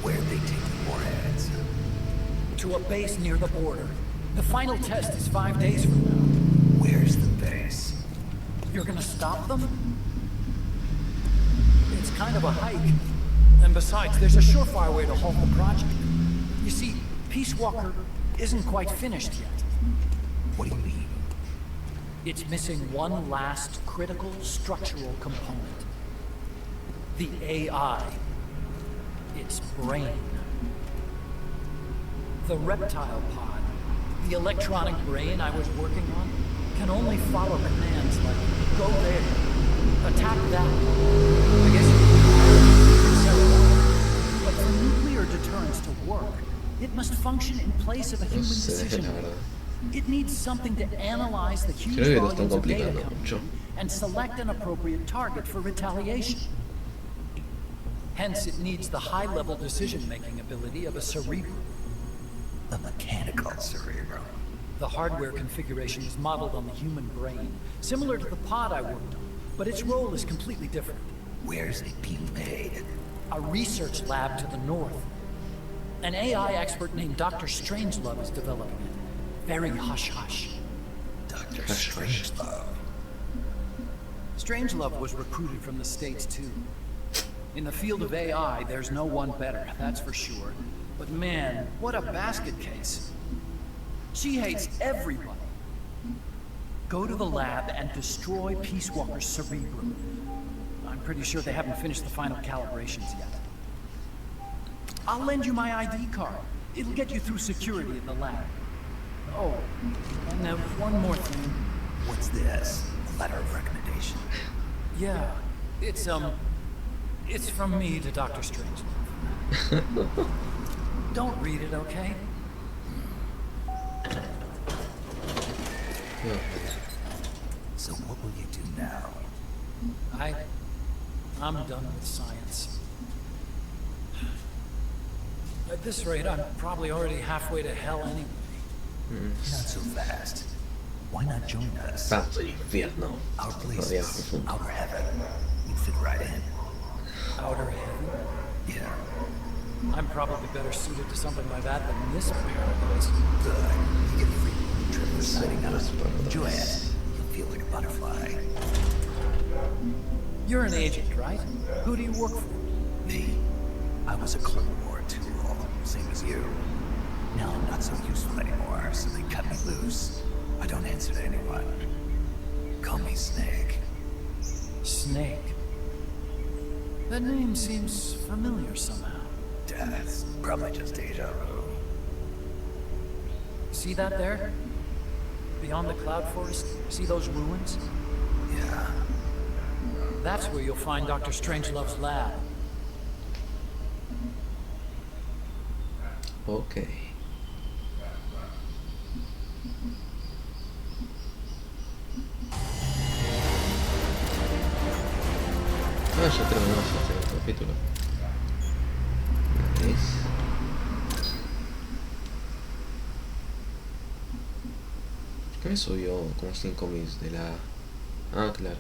Where'd they take the warheads? To a base near the border. The final test is 5 days from now. Where's the base? You're gonna stop them? It's kind of a hike. And besides, there's a surefire way to halt the project. You see, Peace Walker isn't quite finished yet. What do you mean? It's missing one last critical structural component. The AI. Its brain. The reptile pod, the electronic brain I was working on, can only follow commands like, go there, attack that. I guess you could say that. But for nuclear deterrence to work, it must function in place of a human decision maker. It needs something to analyze the huge Creo que lo están volumes of data complicando coming mucho. in and select an appropriate target for retaliation. Hence, it needs the high-level decision-making ability of a cerebrum. A mechanical cerebrum. The hardware configuration is modeled on the human brain, similar to the pod I worked on, but its role is completely different. Where's it being made? A research lab to the north. An AI expert named Dr. Strangelove is developing it. Very hush-hush. Dr. Strangelove. Strangelove was recruited from the States, too. In the field of AI, there's no one better, that's for sure. But man, what a basket case. She hates everybody. Go to the lab and destroy Peace Walker's cerebrum. I'm pretty sure they haven't finished the final calibrations yet. I'll lend you my ID card. It'll get you through security in the lab. Oh, and now one more thing. What's this? A letter of recommendation? Yeah, it's from me to Dr. Strangelove. Don't read it, okay? So what will you do now? I'm done with science. At this rate, I'm probably already halfway to hell anyway. Not so fast. Why not join us? Paso el infierno. Our place Todavía is más profundo. outer heaven. You'd fit right in. Outer heaven? Yeah. I'm probably better suited to something like that than this paradise. Good. You get a free trip for signing up. Enjoy it. You'll feel like a butterfly. You're an agent, right? Who do you work for? Me? I was a Clone War. tool, same as you. Now I'm not so useful anymore, so they cut me loose. I don't answer to anyone. Call me Snake. Snake. That name seems familiar somehow. That's probably just deja vu. See that there? Beyond the cloud forest? See those ruins? Yeah. That's where you'll find Dr. Strangelove's lab. Ok. Ah, ya terminamos este capítulo. Nice. ¿Por qué me subió como 5 bits de la... Ah, claro.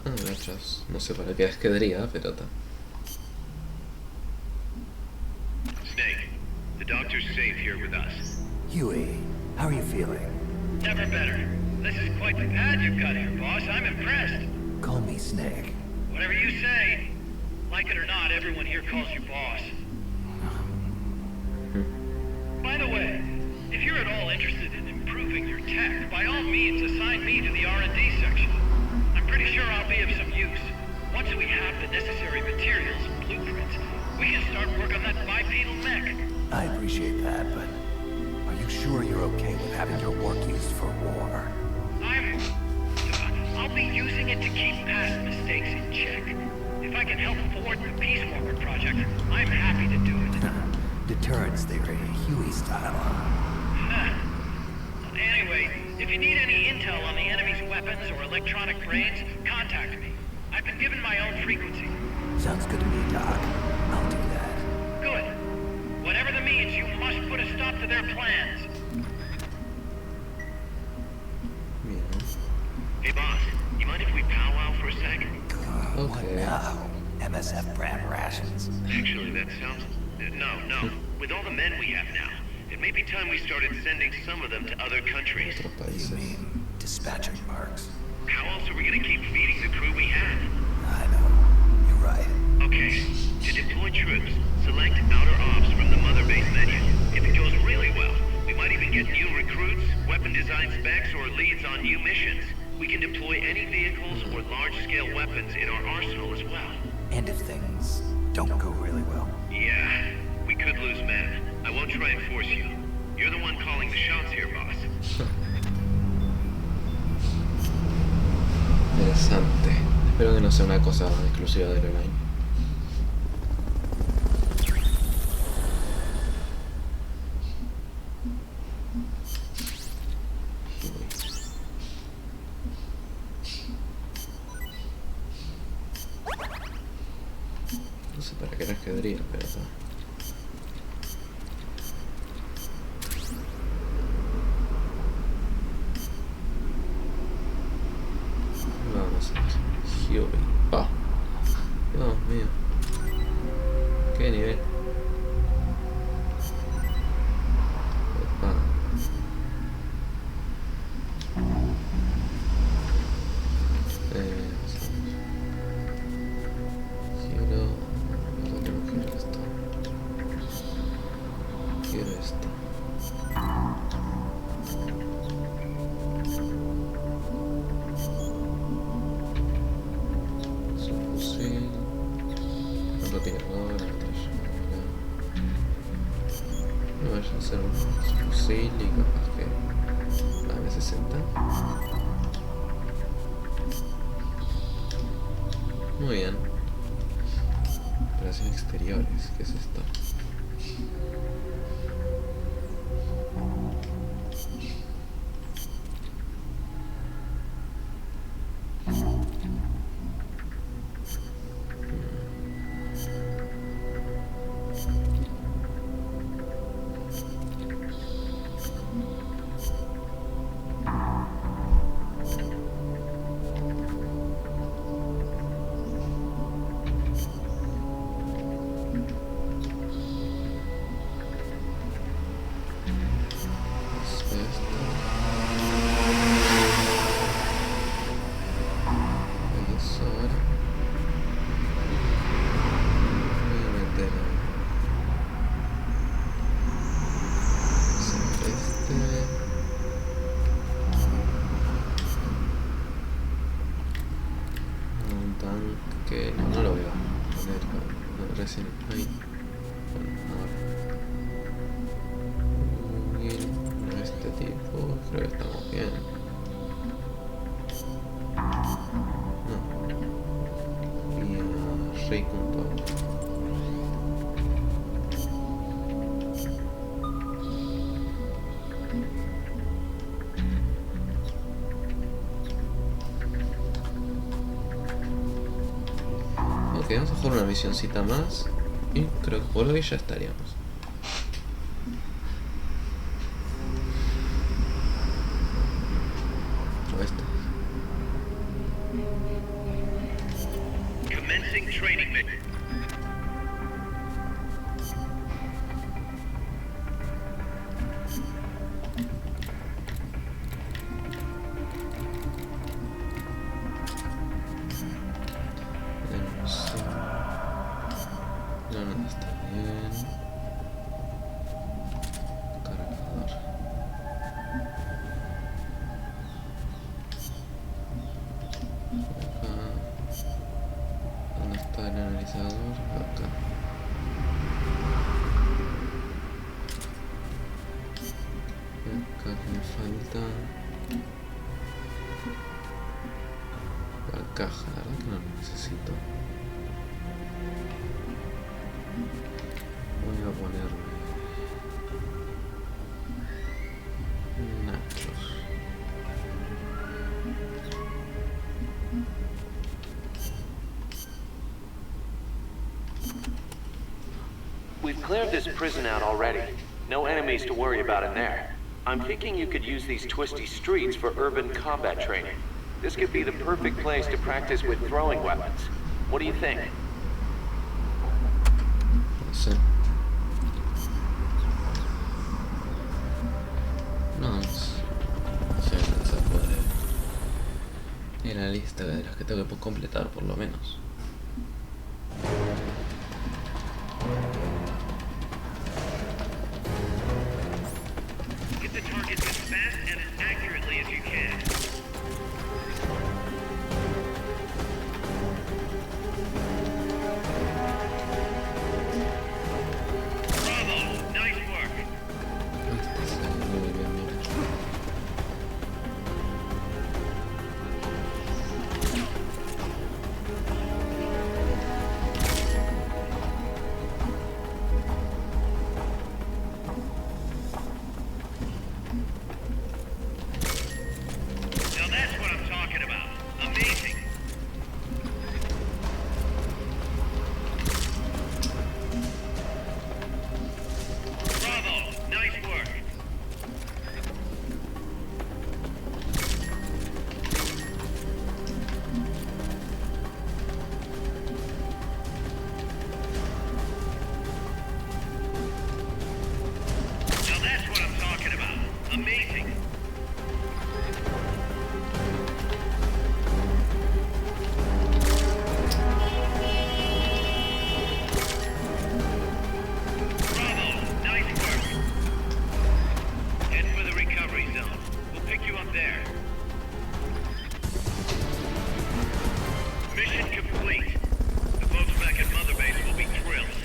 Ah, gachas. No sé para qué quedaría, pero está. Snake, the doctor's safe here with us. Huey, how are you feeling? Never better. This is quite the pad you've got here, boss. I'm impressed. Call me Snake. Whatever you say. Like it or not, everyone here calls you boss. By the way, if you're at all interested in improving your tech, by all means assign me to the R&D section. I'm pretty sure I'll be of some use. Once we have the necessary materials and blueprints, we can start work on that bipedal mech. I appreciate that, but are you sure you're okay with having your work used for war? I'll be using it to keep past mistakes in check. If I can help thwart the Peace Walker project, I'm happy to do it. Deterrence theory, Huey style. Anyway, if you need any intel on the enemy's weapons or electronic brains, contact me. I've been given my own frequency. Sounds good to me, Doc. I'll do that. Good. Whatever the means, you must put a stop to their plans. Hey, boss, you mind if we powwow for a sec? What now? MSF brand rations. Actually, that sounds... No. With all the men we have now, it may be time we started sending some of them to other countries. You mean dispatching marks? How else are we gonna keep feeding the crew we have? I know. You're right. Okay, to deploy troops, select outer ops from the mother base menu. If it goes really well, we might even get new recruits, weapon design specs, or leads on new missions. We can deploy any vehicles or large-scale weapons in our arsenal as well. And if things don't go really well? Yeah, we could lose men. I won't try and force you. You're the one calling the shots here, boss. Interesante. Espero que no sea una cosa exclusiva del online. No sé para qué las quedaría, pero está. Vamos a ver. Huey. Oh. Dios mío. Qué nivel. Opa. Quiero esto. Su fusil. Francotirador, ametralladora. No vaya a ser un fusil y capaz que la M60. Muy bien. Operaciones exteriores, ¿qué es esto? vamos a jugar una misioncita más. Y creo que por hoy ya estaríamos. Commencing training mission. No, está bien. Cargador. Acá. ¿Dónde está el analizador? Acá. Acá que me falta. La caja, la verdad que no lo necesito. Voy a ponerme nachos. We've cleared this prison out already. No enemies to worry about in there. I'm thinking you could use these twisty streets for urban combat training. This could be the perfect place to practice with throwing weapons. What do you think? No sé. No sé alcanzar por en la lista de las que tengo que completar por lo menos. Get the targets as fast and as accurately as you can. Bravo! Nice work. Muy bien, mira. Now that's what I'm talking about. Amazing. Bravo! Nice work. Now that's what I'm talking about. Amazing. Bravo! Nice work. Head for the recovery zone. We'll pick you up there. Mission complete. The folks back at Mother Base will be thrilled.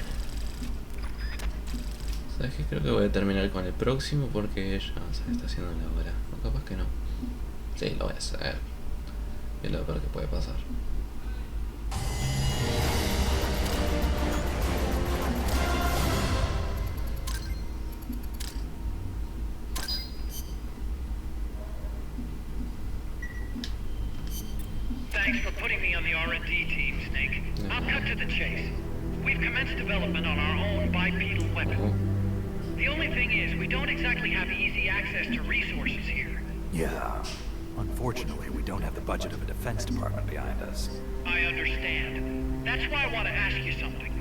¿Sabes qué? Creo que voy a terminar con el próximo porque ya se está haciendo la hora. No, capaz que no. Sí, lo voy a hacer. Es lo peor que puede pasar. Thanks for putting me on the R&D team, Snake. I'll cut to the chase. We've commenced development on our own bipedal weapon. The only thing is, we don't exactly have easy access to resources here. Yeah. Unfortunately, we don't have the budget of a defense department behind us. I understand. That's why I want to ask you something.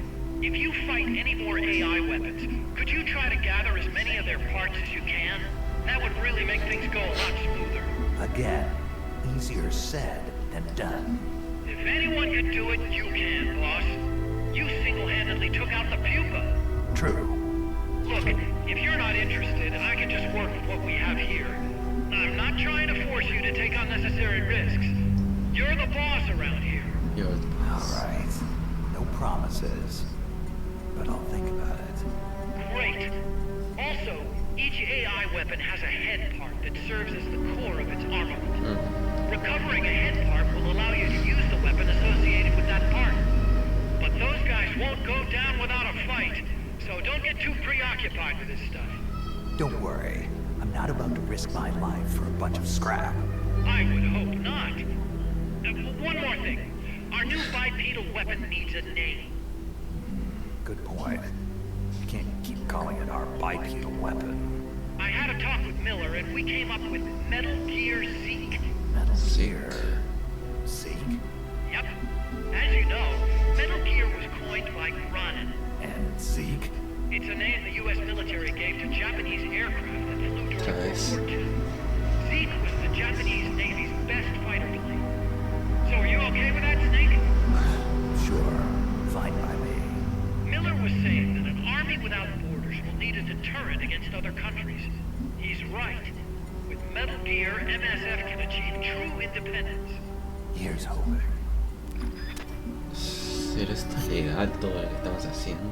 If you fight any more AI weapons, could you try to gather as many of their parts as you can? That would really make things go a lot smoother. Again, easier said than done. If anyone could do it, you can, boss. You single-handedly took out the pupa. True. Look, if you're not interested, I can just work with what we have here. I'm not trying to force you to take unnecessary risks. You're the boss around here. All right. No promises. But I'll think about it. Great. Also, each AI weapon has a head part that serves as the core of its armament. Recovering a head part will allow you to use the weapon associated with that part. But those guys won't go down without a fight, so don't get too preoccupied with this stuff. Don't worry. I'm not about to risk my life for a bunch of scrap. I would hope not. One more thing. Our new bipedal weapon needs a name. Good point. You can't keep calling it our bipedal weapon. I had a talk with Miller, and we came up with Metal Gear Zeke. Metal Gear. Zeke? Yep. As you know, Metal Gear was coined by Ronin. And Zeke? It's a name the U.S. military gave to Japanese aircraft that flew during Nice. World War II. Zeke was the Japanese Navy's best fighter plane. So are you okay with that, Snake? Sure. Fine by me. Miller was saying that an army without borders will need a deterrent against other countries. He's right. With Metal Gear, MSF can achieve true independence. Here's hoping. Pero está legal todo lo que estamos haciendo.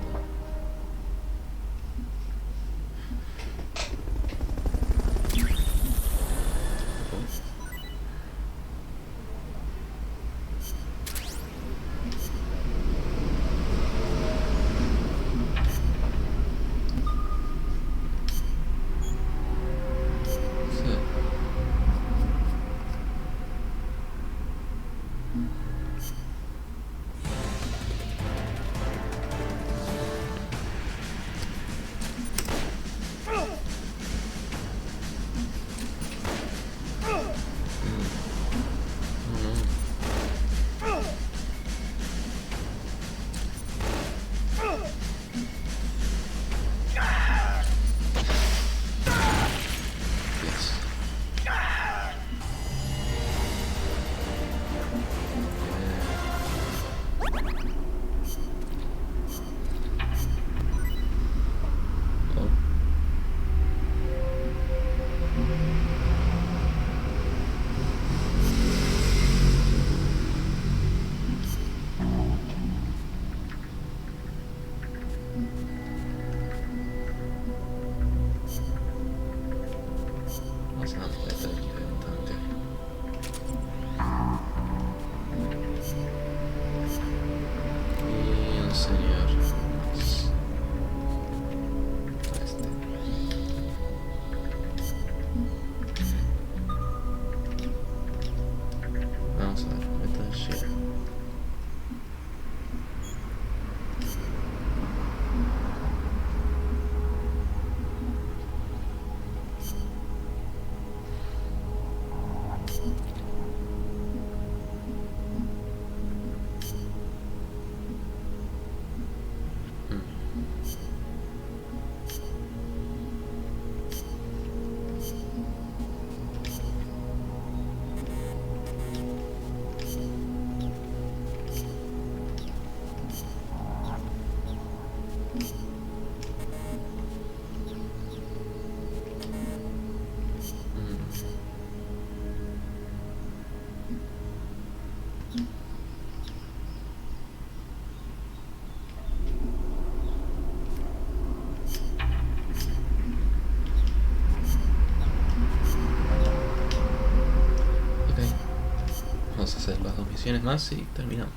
Vamos a hacer las 2 misiones más y terminamos.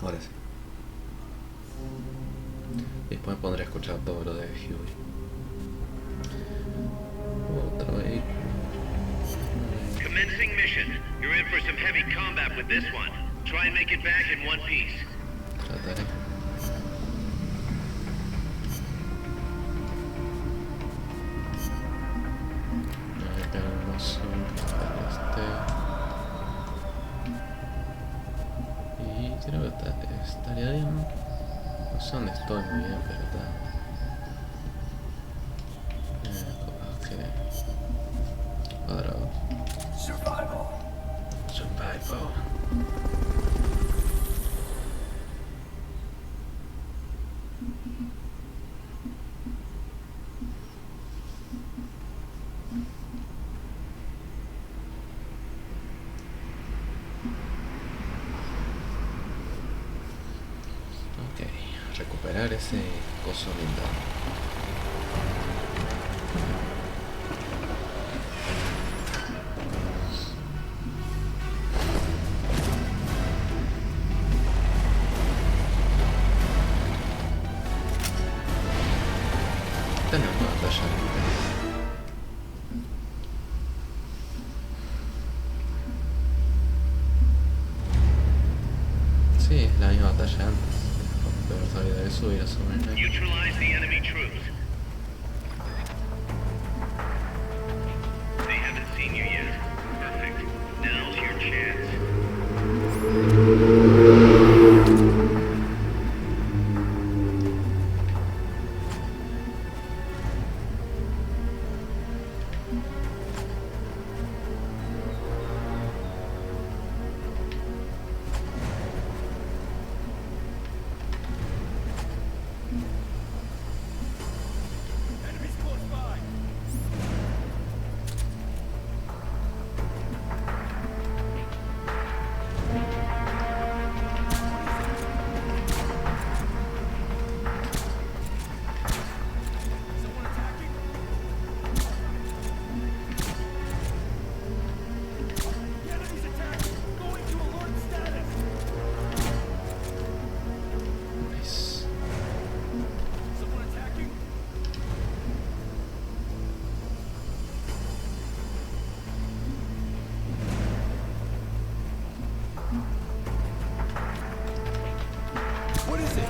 Ahora sí. Después me pondré a escuchar todo lo de Huey. Otro vehículo. Commencing mission. You're in for some heavy combat with this one. Try and make it back in one piece. Trataré. Tenemos y creo que estaría bien. No sé dónde estoy muy bien, pero está. Ahora. Survival. Survival. Recuperar ese coso blindado. Tenemos una batalla. batalla antes. De haber sabido eso, hubiera sido un sniper. Neutralize the enemy troops. They haven't seen you yet. Perfect. Now's your chance. Enemies close by. Someone attacking? The enemy's attacking. Going to alert status. Nice. Someone attacking? What is it?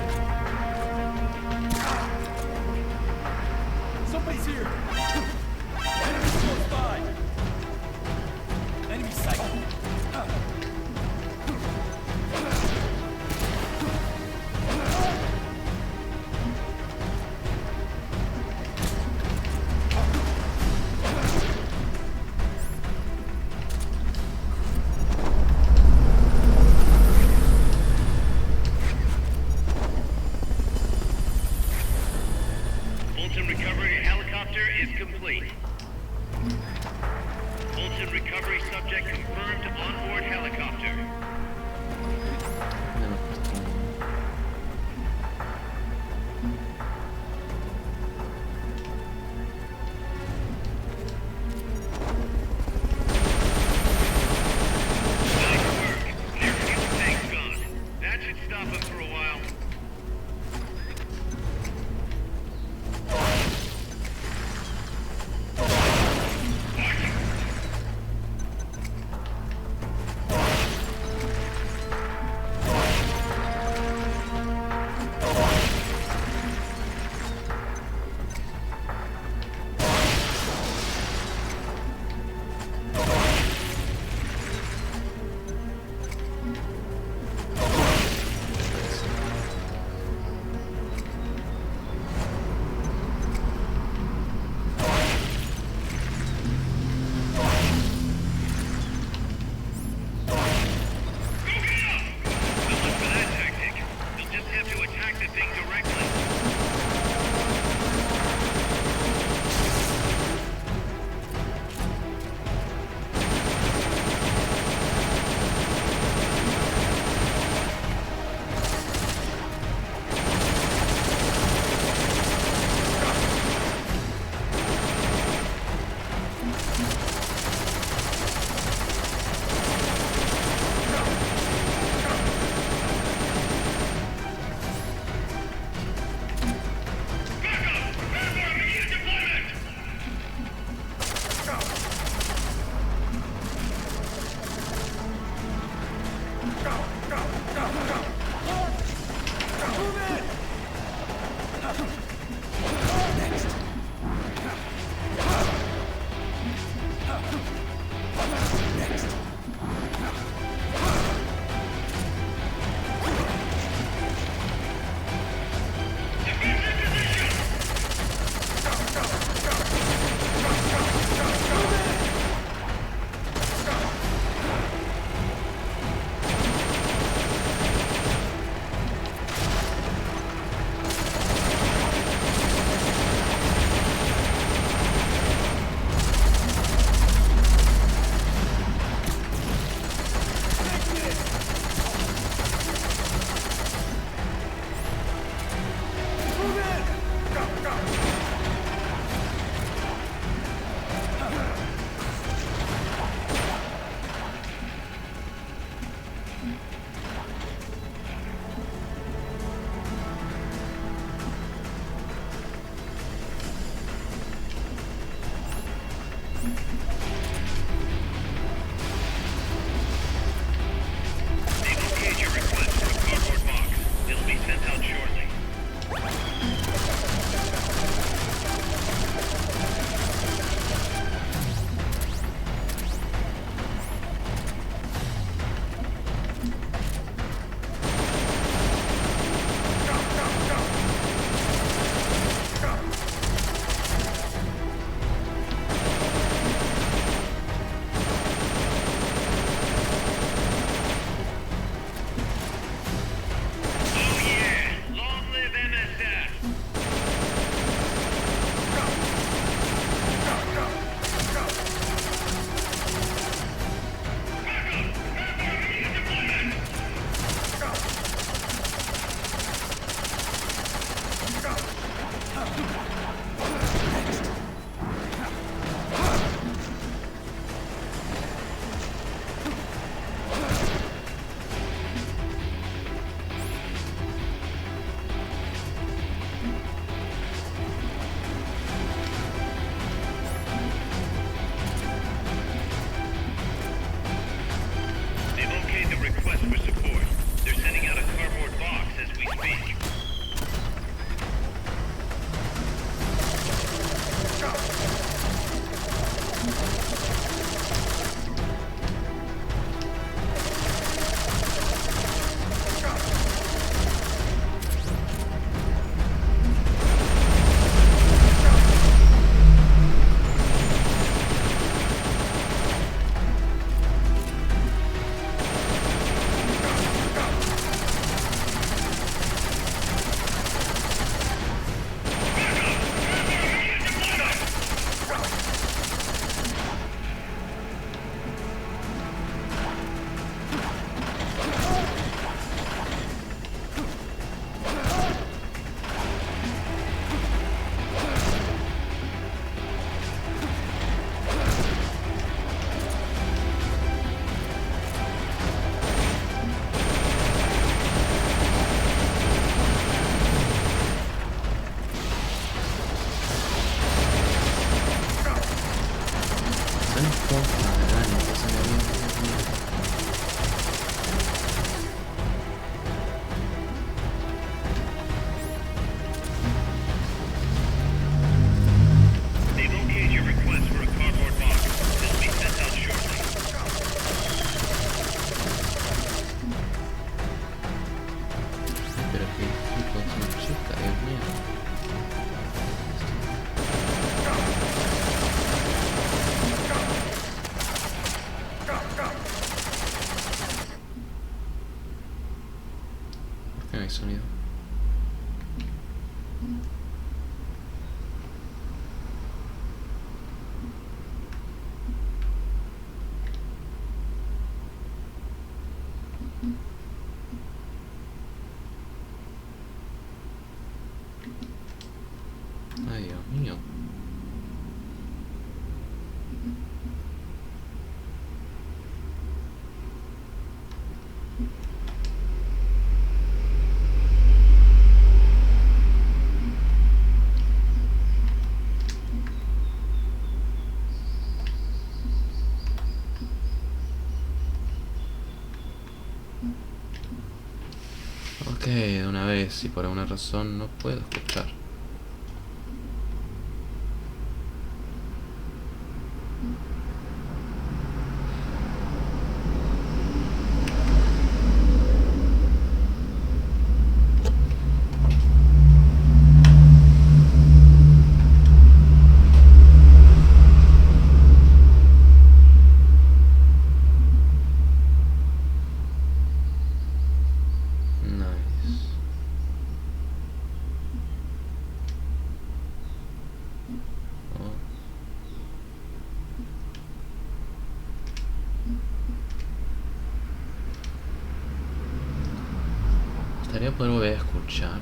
Somebody's here. Enemies close by. Enemy sighted. Fulton recovery helicopter is complete. Fulton recovery subject confirmed onboard helicopter. Ya nos costó. Nice work. Near fuel tank's gone. That should stop us for a while. They've okayed your request for a cardboard box. It'll be sent out shortly. Pero que con su chica, Dios mío. ¿Por qué no hay sonido? Ay, Dios mío. Ok, de una vez, si por alguna razón no puedo escuchar. Nice. Oh. Estaría poder volver a escuchar.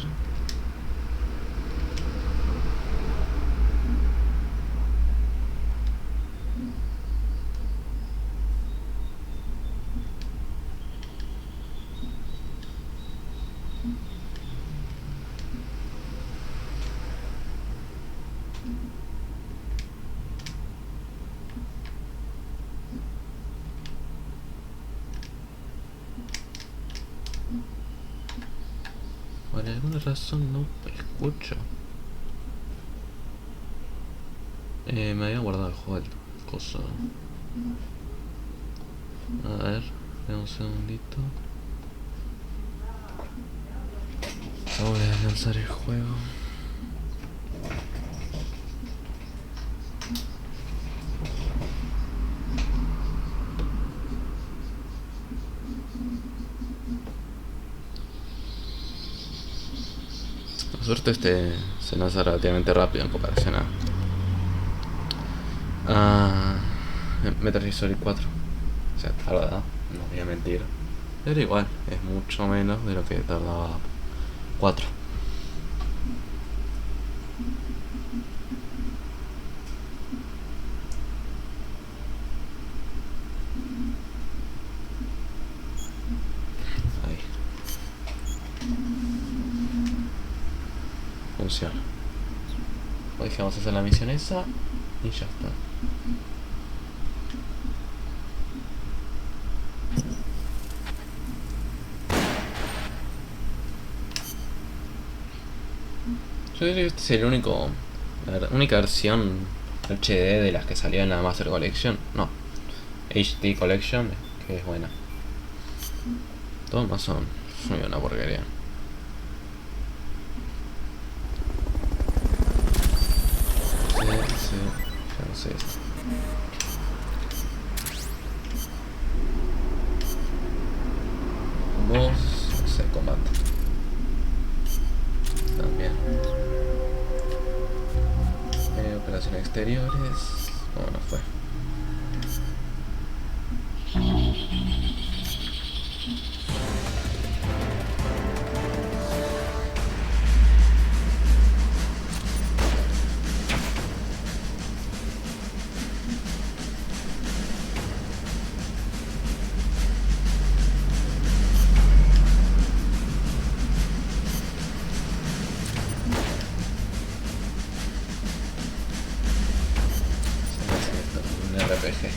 Por alguna razón no escucho. Me había guardado el juego, el coso. A ver, espera un segundito. Voy a lanzar el juego. Por suerte este se lanza relativamente rápido en comparación a Metal Gear Solid 4. O sea, tarda, no voy a mentir. Pero igual, es mucho menos de lo que tardaba 4. Ahí. Funciona. Hoy dejamos hacer la misión esa y ya está. Yo creo que este es el único, la única versión HD de las que salió en la Master Collection. No, HD Collection, que es buena. Todos más son una porquería. Sí, ya no sé eso. Vos, no sé, combate. También. Operaciones exteriores. ¿Cómo no fue? RPG.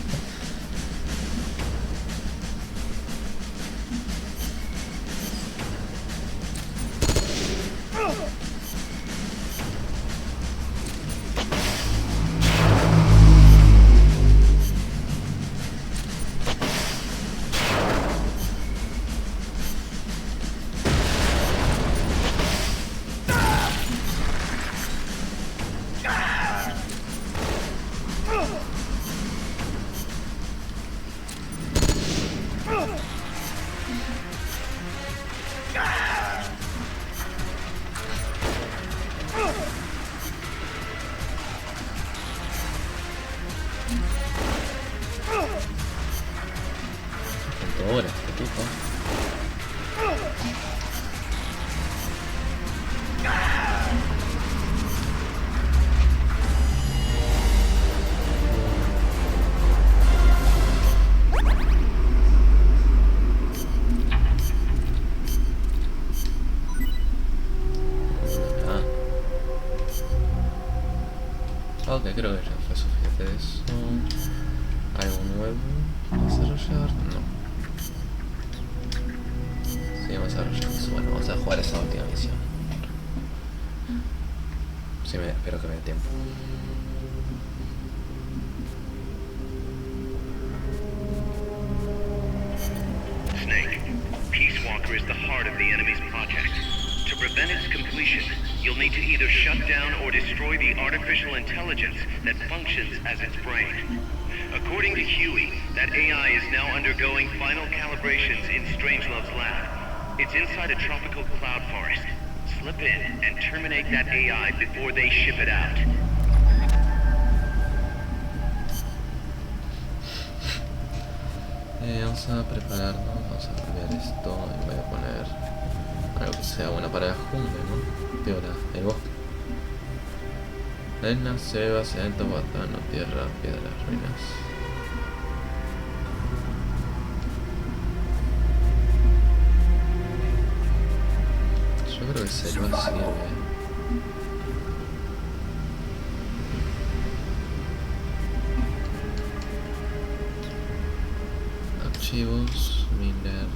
Ahora, este tipo. Ok, creo que ya fue suficiente de eso. ¿Algo nuevo a desarrollar? No. Seguimos desarrollando. Bueno, vamos a jugar esa última misión. Sí, espero que me dé tiempo. Snake, Peace Walker is the heart of the enemy's project. To prevent its completion, you'll need to either shut down or destroy the artificial intelligence that functions as its brain. According to Huey, that AI is now undergoing final calibrations in Strangelove's lab. It's inside a tropical cloud forest. Slip in and terminate that AI before they ship it out. Vamos a prepararnos, vamos a cambiar esto y voy a poner algo que sea bueno para la jungla, ¿no? Piola, el bosque. Arena, selva, cemento, pantano, tierra, piedras, ruinas. Yo creo que selva sirve. Archivos, miner.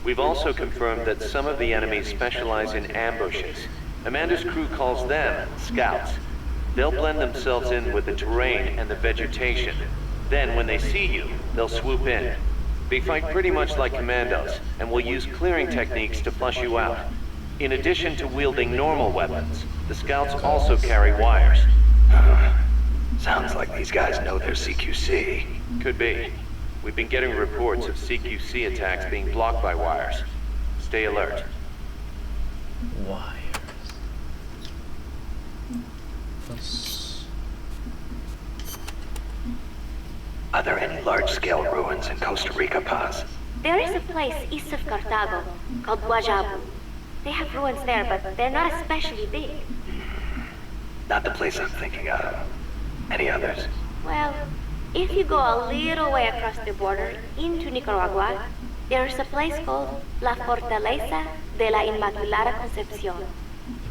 We've also confirmed that some of the enemies specialize in ambushes. Amanda's crew calls them scouts. They'll blend themselves in with the terrain and the vegetation. Then when they see you, they'll swoop in. They fight pretty much like commandos, and will use clearing techniques to flush you out. In addition to wielding normal weapons, the scouts also carry wires. Sounds like these guys know their CQC. Could be. We've been getting reports of CQC attacks being blocked by wires. Stay alert. Wires. Are there any large-scale ruins in Costa Rica, Paz? There is a place east of Cartago called Guajabu. They have ruins there, but they're not especially big. Not the place I'm thinking of. Any others? Well, if you go a little way across the border into Nicaragua, there is a place called La Fortaleza de la Inmaculada Concepción.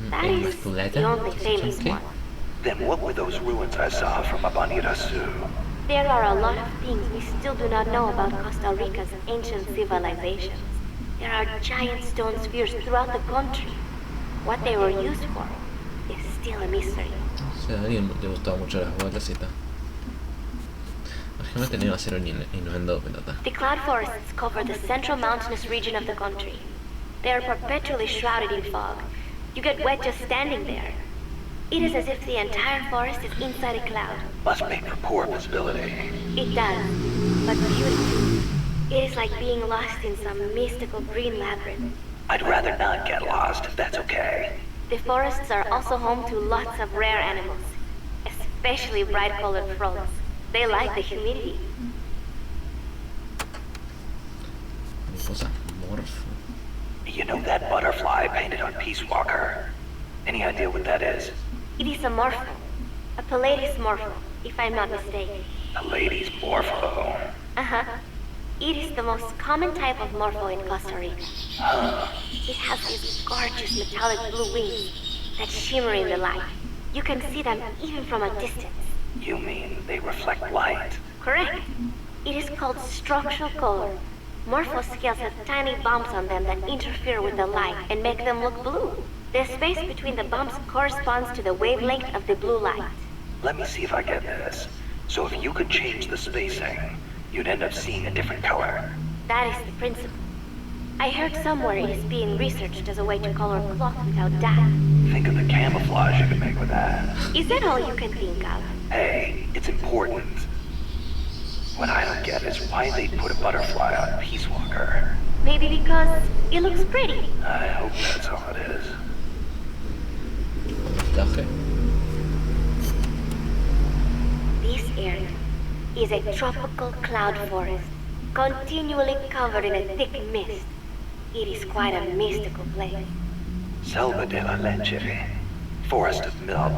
That is the only famous one. Then what were those ruins I saw from Abanirasu? There are a lot of things we still do not know about Costa Rica's ancient civilizations. There are giant stone spheres throughout the country. What they were used for is still a mystery. O sea, a alguien le gustaba mucho las bolas y tal. Imagínate tener acero innuendo pelota. The cloud forests cover the central mountainous region of the country. They are perpetually shrouded in fog. You get wet just standing there. It is as if the entire forest is inside a cloud. Must make for poor visibility. It does, but beautiful. It is like being lost in some mystical green labyrinth. I'd rather not get lost, if that's okay. The forests are also home to lots of rare animals, especially bright-colored frogs. They like the humidity. Mariposa morfo. You know that butterfly painted on Peace Walker? Any idea what that is? It is a morpho. A Pallades morpho, if I'm not mistaken. A lady's morpho. Uh-huh. It is the most common type of morpho in Costa Rica. It has these gorgeous metallic blue wings that shimmer in the light. You can see them even from a distance. You mean they reflect light? Correct. It is called structural color. Morphoscales have tiny bumps on them that interfere with the light and make them look blue. The space between the bumps corresponds to the wavelength of the blue light. Let me see if I get this. So if you could change the spacing, you'd end up seeing a different color. That is the principle. I heard somewhere it is being researched as a way to color cloth without dye. Think of the camouflage you could make with that. Is that all you can think of? Hey, it's important. What I don't get is why they put a butterfly on Peace Walker. Maybe because it looks pretty. I hope that's all it is. Camuflaje. This area is a tropical cloud forest, continually covered in a thick mist. It is quite a mystical place. Selva de la Leche. Forest of milk.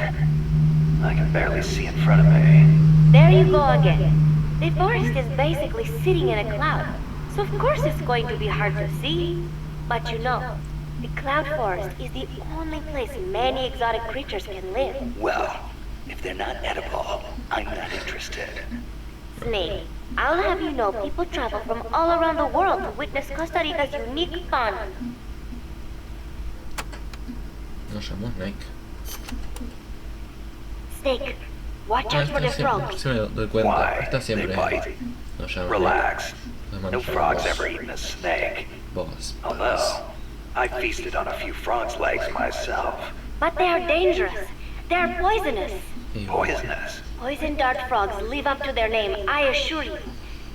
I can barely see in front of me. There you go again. The forest is basically sitting in a cloud, so of course it's going to be hard to see. But you know, the cloud forest is the only place many exotic creatures can live. Well, if they're not edible, I'm not interested. Snake, I'll have you know people travel from all around the world to witness Costa Rica's unique fauna. Nos llamó Snake. Snake, watch out for the frogs. Se me doy cuenta. Why? Está They siempre. bite. Nos llama Relax. Snake. No Nos frog's llama ever eaten a snake. Boss. Although, I feasted on a few frogs' legs myself. But they are dangerous. They are poisonous. Poisonous. Poison dart frogs live up to their name, I assure you.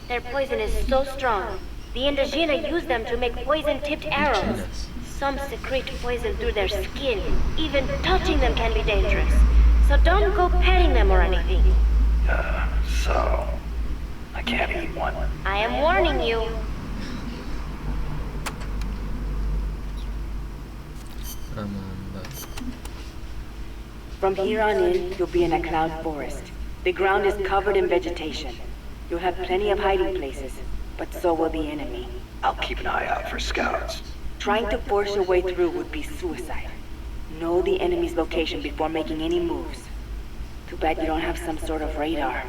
Their poison is so strong. The Indígena use them to make poison-tipped arrows. Some secrete poison through their skin. Even touching them can be dangerous. So don't go petting them or anything. So, I can't eat one. I am warning you. Amanda. From here on in, you'll be in a cloud forest. The ground is covered in vegetation. You'll have plenty of hiding places, but so will the enemy. I'll keep an eye out for scouts. Trying to force your way through would be suicide. Know the enemy's location before making any moves. Too bad you don't have some sort of radar.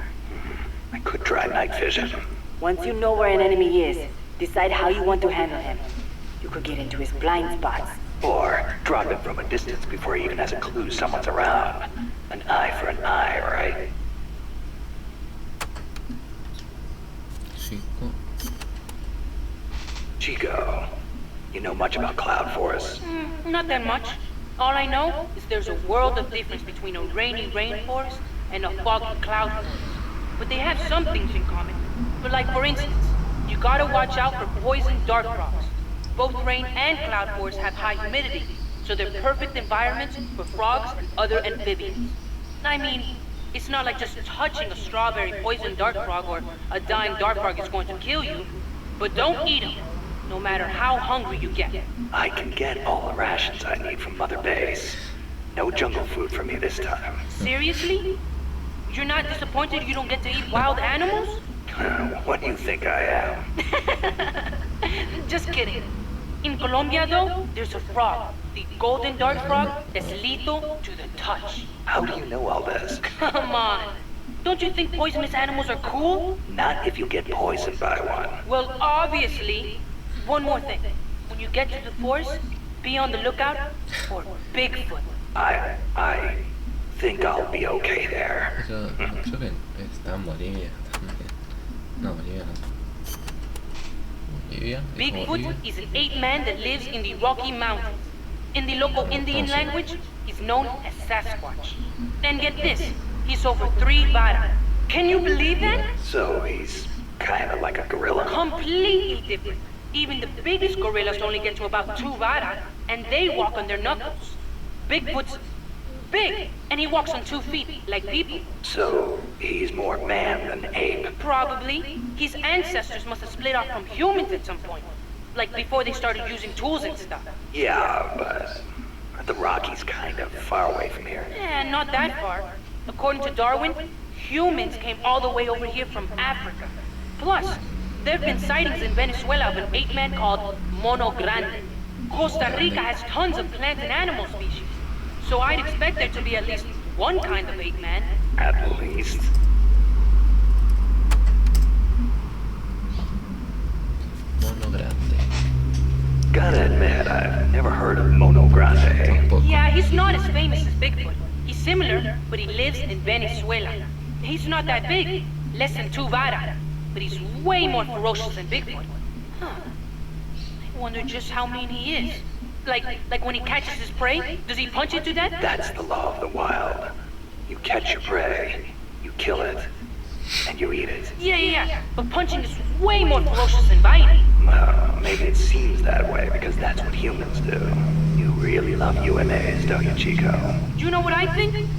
I could try night vision. Once you know where an enemy is, decide how you want to handle him. You could get into his blind spots. Or drop him from a distance before he even has a clue someone's around. An eye for an eye, right? Chico. Chico, you know much about cloud forests? Not that much. All I know is there's a world of difference between a rainy rainforest and a foggy cloud forest. But they have some things in common. But like for instance, you gotta watch out for poison dart frogs. Both rain and cloud forests have high humidity, so they're perfect environments for frogs and other amphibians. I mean, it's not like just touching a strawberry poison dart frog or a dying dart frog is going to kill you. But don't eat them, no matter how hungry you get. I can get all the rations I need from Mother Base. No jungle food for me this time. Seriously? You're not disappointed you don't get to eat wild animals? What do you think I am? Just kidding. In Colombia, though, there's a frog, the golden dart frog, that's lethal to the touch. How do you know all this? Come on. Don't you think poisonous animals are cool? Not if you get poisoned by one. Well, obviously. One more thing. When you get to the forest, be on the lookout for Bigfoot. I think I'll be okay there. Eso creo que está en Bolivia también. No, Bolivia no. Bolivia? Bigfoot is an ape man that lives in the Rocky Mountains. In the local Indian language, he's known as Sasquatch. And get this, he's over 3 vara. Can you believe that? So he's kind of like a gorilla. Completely different. Even the biggest gorillas only get to about 2 vara, and they walk on their knuckles. Bigfoot's big, and he walks on 2 feet, like people. So he's more man than ape. Probably. His ancestors must have split off from humans at some point. Like before they started using tools and stuff. Yeah, but the Rockies kind of far away from here. Yeah, not that far. According to Darwin, humans came all the way over here from Africa. Plus, there have been sightings in Venezuela of an ape man called Mono Grande. Costa Rica has tons of plant and animal species. So I'd expect there to be at least One kind of ape man. At least. Mono grande. Gotta admit, I've never heard of Mono Grande. Tampoco. Yeah, he's not as famous as Bigfoot. He's similar, but he lives in Venezuela. He's not that big, less than 2 vara, but he's way more ferocious than Bigfoot. Huh. I wonder just how mean he is. Like when he catches his prey, does he punch it to death? That's the law of the wild. You catch your prey, you kill it, and you eat it. Yeah. But punching is way more ferocious than biting. Well, maybe it seems that way because that's what humans do. You really love UMAs, don't you, Chico? You know what I think?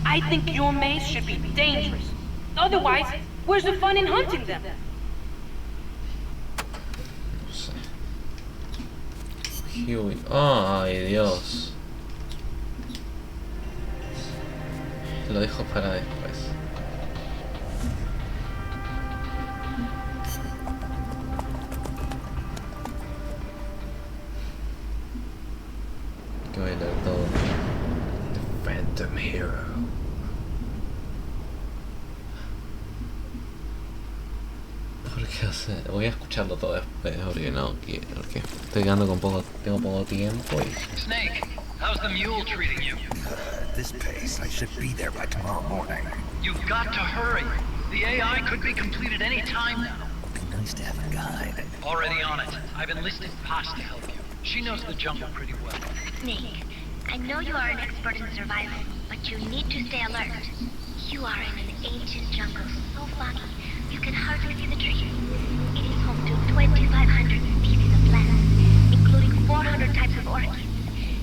I think UMAs should be dangerous. Otherwise, where's the fun in hunting them? No sé. Huey. Ay, Dios. Lo dejo para después. Que voy a leer todo. The Phantom Hero. Porque voy a escucharlo todo después, porque no quiero, porque estoy quedando con tengo poco tiempo y... Snake, how's the mule treating you? At this pace, I should be there by tomorrow morning. You've got to hurry. The AI could be completed any time now. It'd be nice to have a guide. Already on it. I've enlisted Paz to help you. She knows the jungle pretty well. Snake, I know you are an expert in survival, but you need to stay alert. You are in an ancient jungle so foggy, you can hardly see the trees. It is home to 2,500 species of plants, including 400 types of orchids.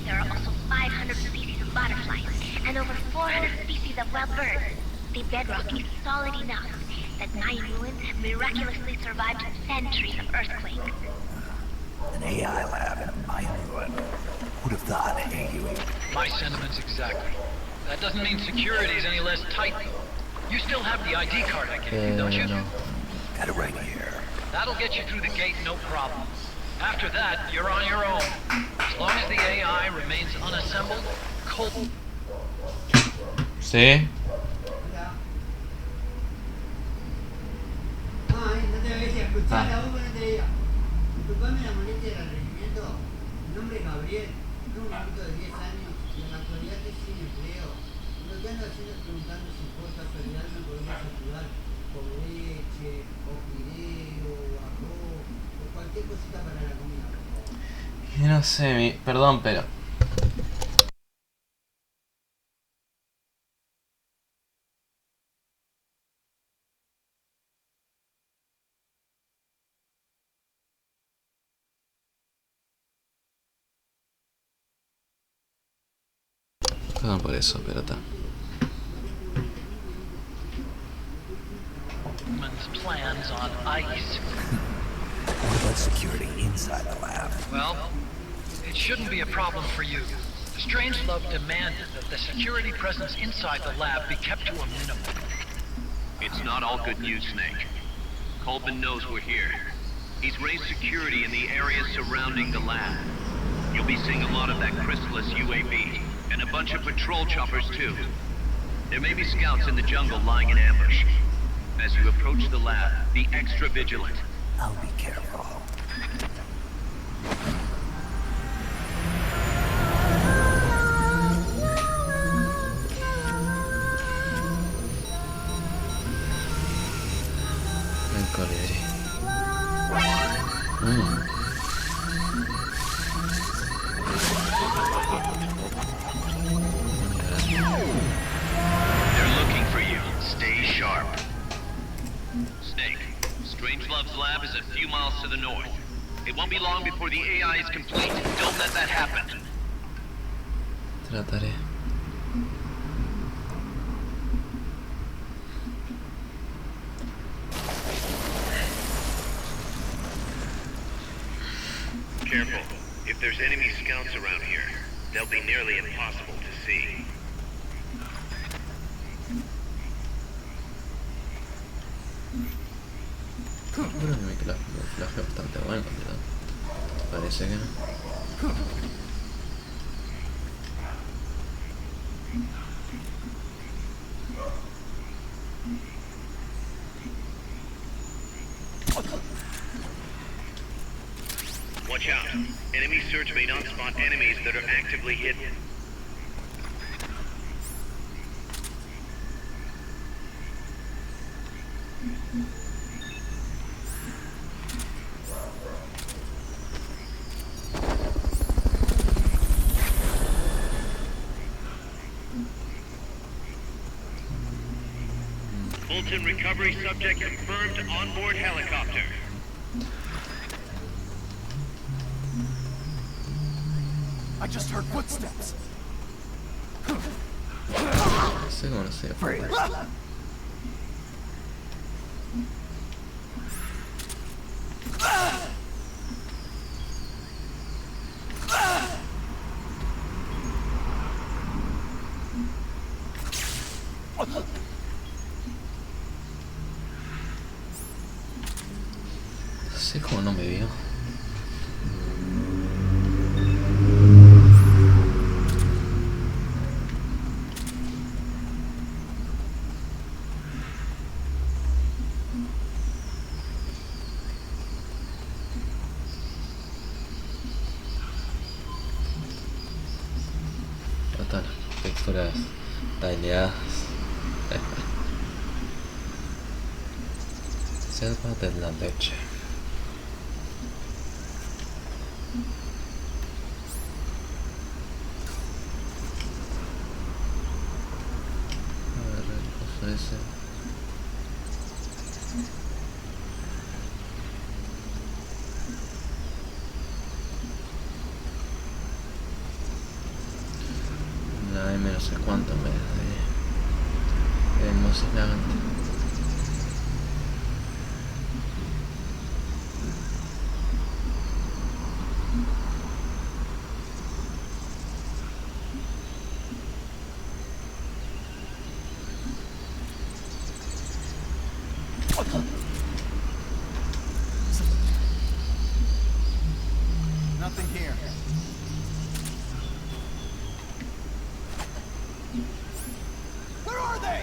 There are also 500 species of butterflies, and over 400 species of wild birds. The bedrock is solid enough that Mayan ruins have miraculously survived centuries of earthquakes. An AI lab in a Mayan ruin. Who'd have thought, hey, Huey? My sentiments exactly. That doesn't mean security is any less tight, though. You still have the ID card I gave you, don't you? No. Got it right here. That'll get you through the gate, no problem. After that, you're on your own. As long as the AI remains unassembled, cold... ¿Sí? No te habéis escuchado, aún no te diga. Disculpame la molestia del regimiento. Mi nombre es Gabriel. Tengo un niñito de 10 años y en la actualidad estoy sin empleo. Lo que ando haciendo es preguntando si por casualidad me podrías ayudar con leche, o fideo, o arroz, o cualquier cosita para la comida, por favor. No sé, perdón, pero... Perdón por eso, pero está. Man's plans on ice. What about security inside the lab? Well, it shouldn't be a problem for you. Strangelove demanded that the security presence inside the lab be kept to a minimum. It's not all good news, Snake. Colvin knows we're here. He's raised security in the areas surrounding the lab. You'll be seeing a lot of that Chrysalis UAV, and a bunch of patrol choppers too. There may be scouts in the jungle lying in ambush. As you approach the lab, be extra vigilant. I'll be careful. El colibrí. They're looking for you. Stay sharp. Snake, Strangelove's lab is a few miles to the north. It won't be long before the AI is complete. Don't let that happen. Trataré. Careful. If there's enemy scouts around here, they'll be nearly impossible to see. Bueno, mi camuflaje bastante bueno, pero parece que no. watch out. Enemy search may not spot enemies that are actively hidden. Fulton recovery subject confirmed onboard helicopter. I just heard footsteps. Estoy como no sé. No sé cómo no me vio. Todas las texturas taileadas. Selva de la leche. A ver, el coso ese. La M no sé cuánto me de emocionante. Nothing here. Where are they?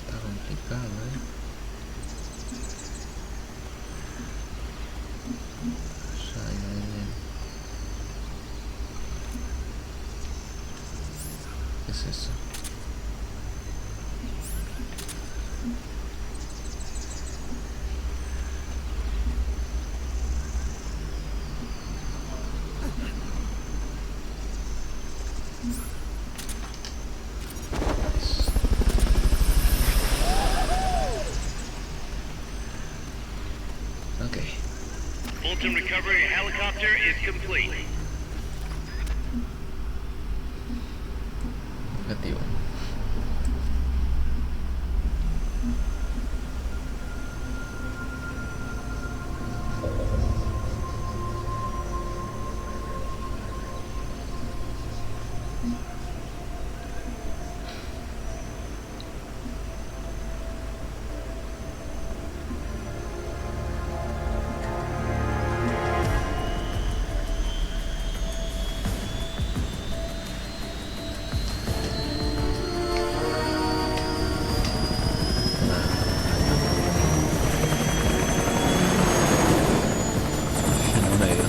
Está complicado, Ya, bien. ¿Qué es eso? Ok. Fulton recovery helicopter is complete. Objetivo. No me vio.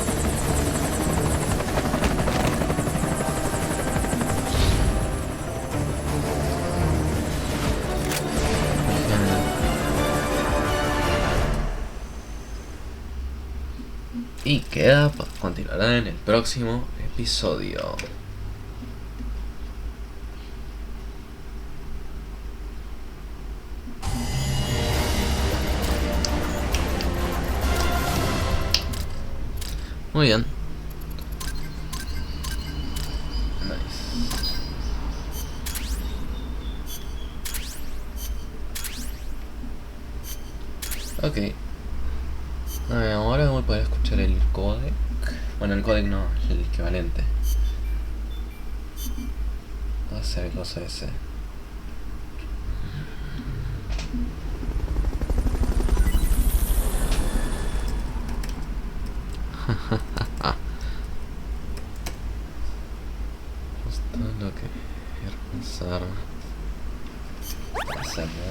Y queda, continuará en el próximo episodio. Muy bien. Nice. Ok. Ahora voy a poder escuchar el codec. Bueno, el codec no, el equivalente. Va a ser el cosa ese.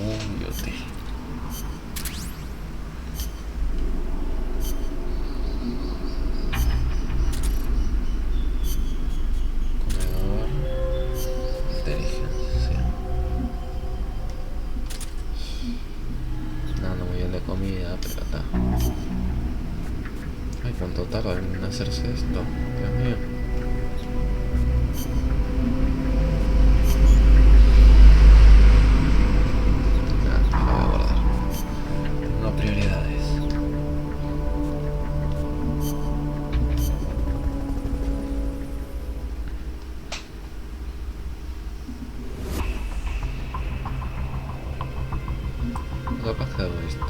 muy útil. Comedor. Inteligencia. No ando muy bien de comida, pero está. Ay, cuánto tarda en hacerse esto. Dios mío. Lo voy a guardar. No prioridades. Capaz que hago esto.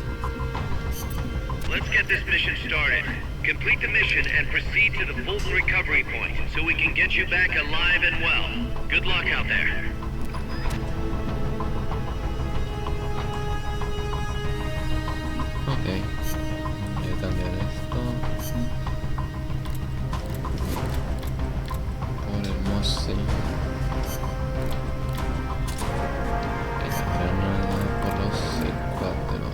Let's get this mission started. Complete the mission and proceed to the Fulton recovery point so we can get you back alive and well. Good luck out there. Ok. Voy a cambiar esto por el Mossy. Y la granada por los C4.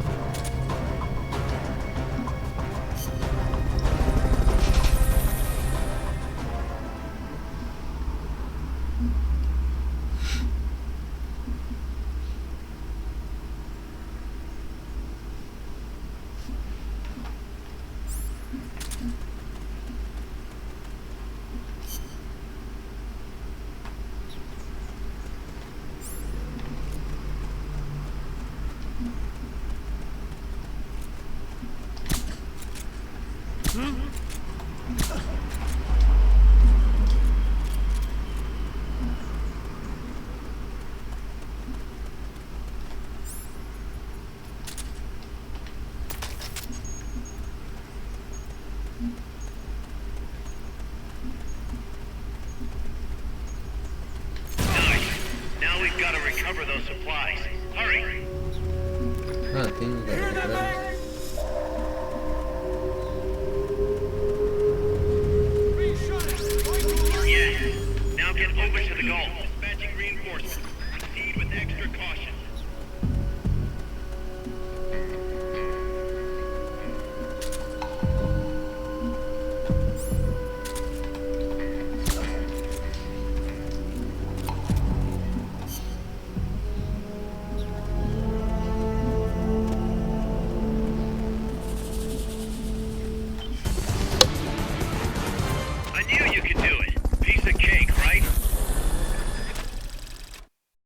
Now we've got to recover those supplies. Hurry! Ah, tengo que recuperar. Yes. Now get over to the Gulf. Dispatching reinforcements. Proceed with extra caution. I knew you could do it. Piece of cake,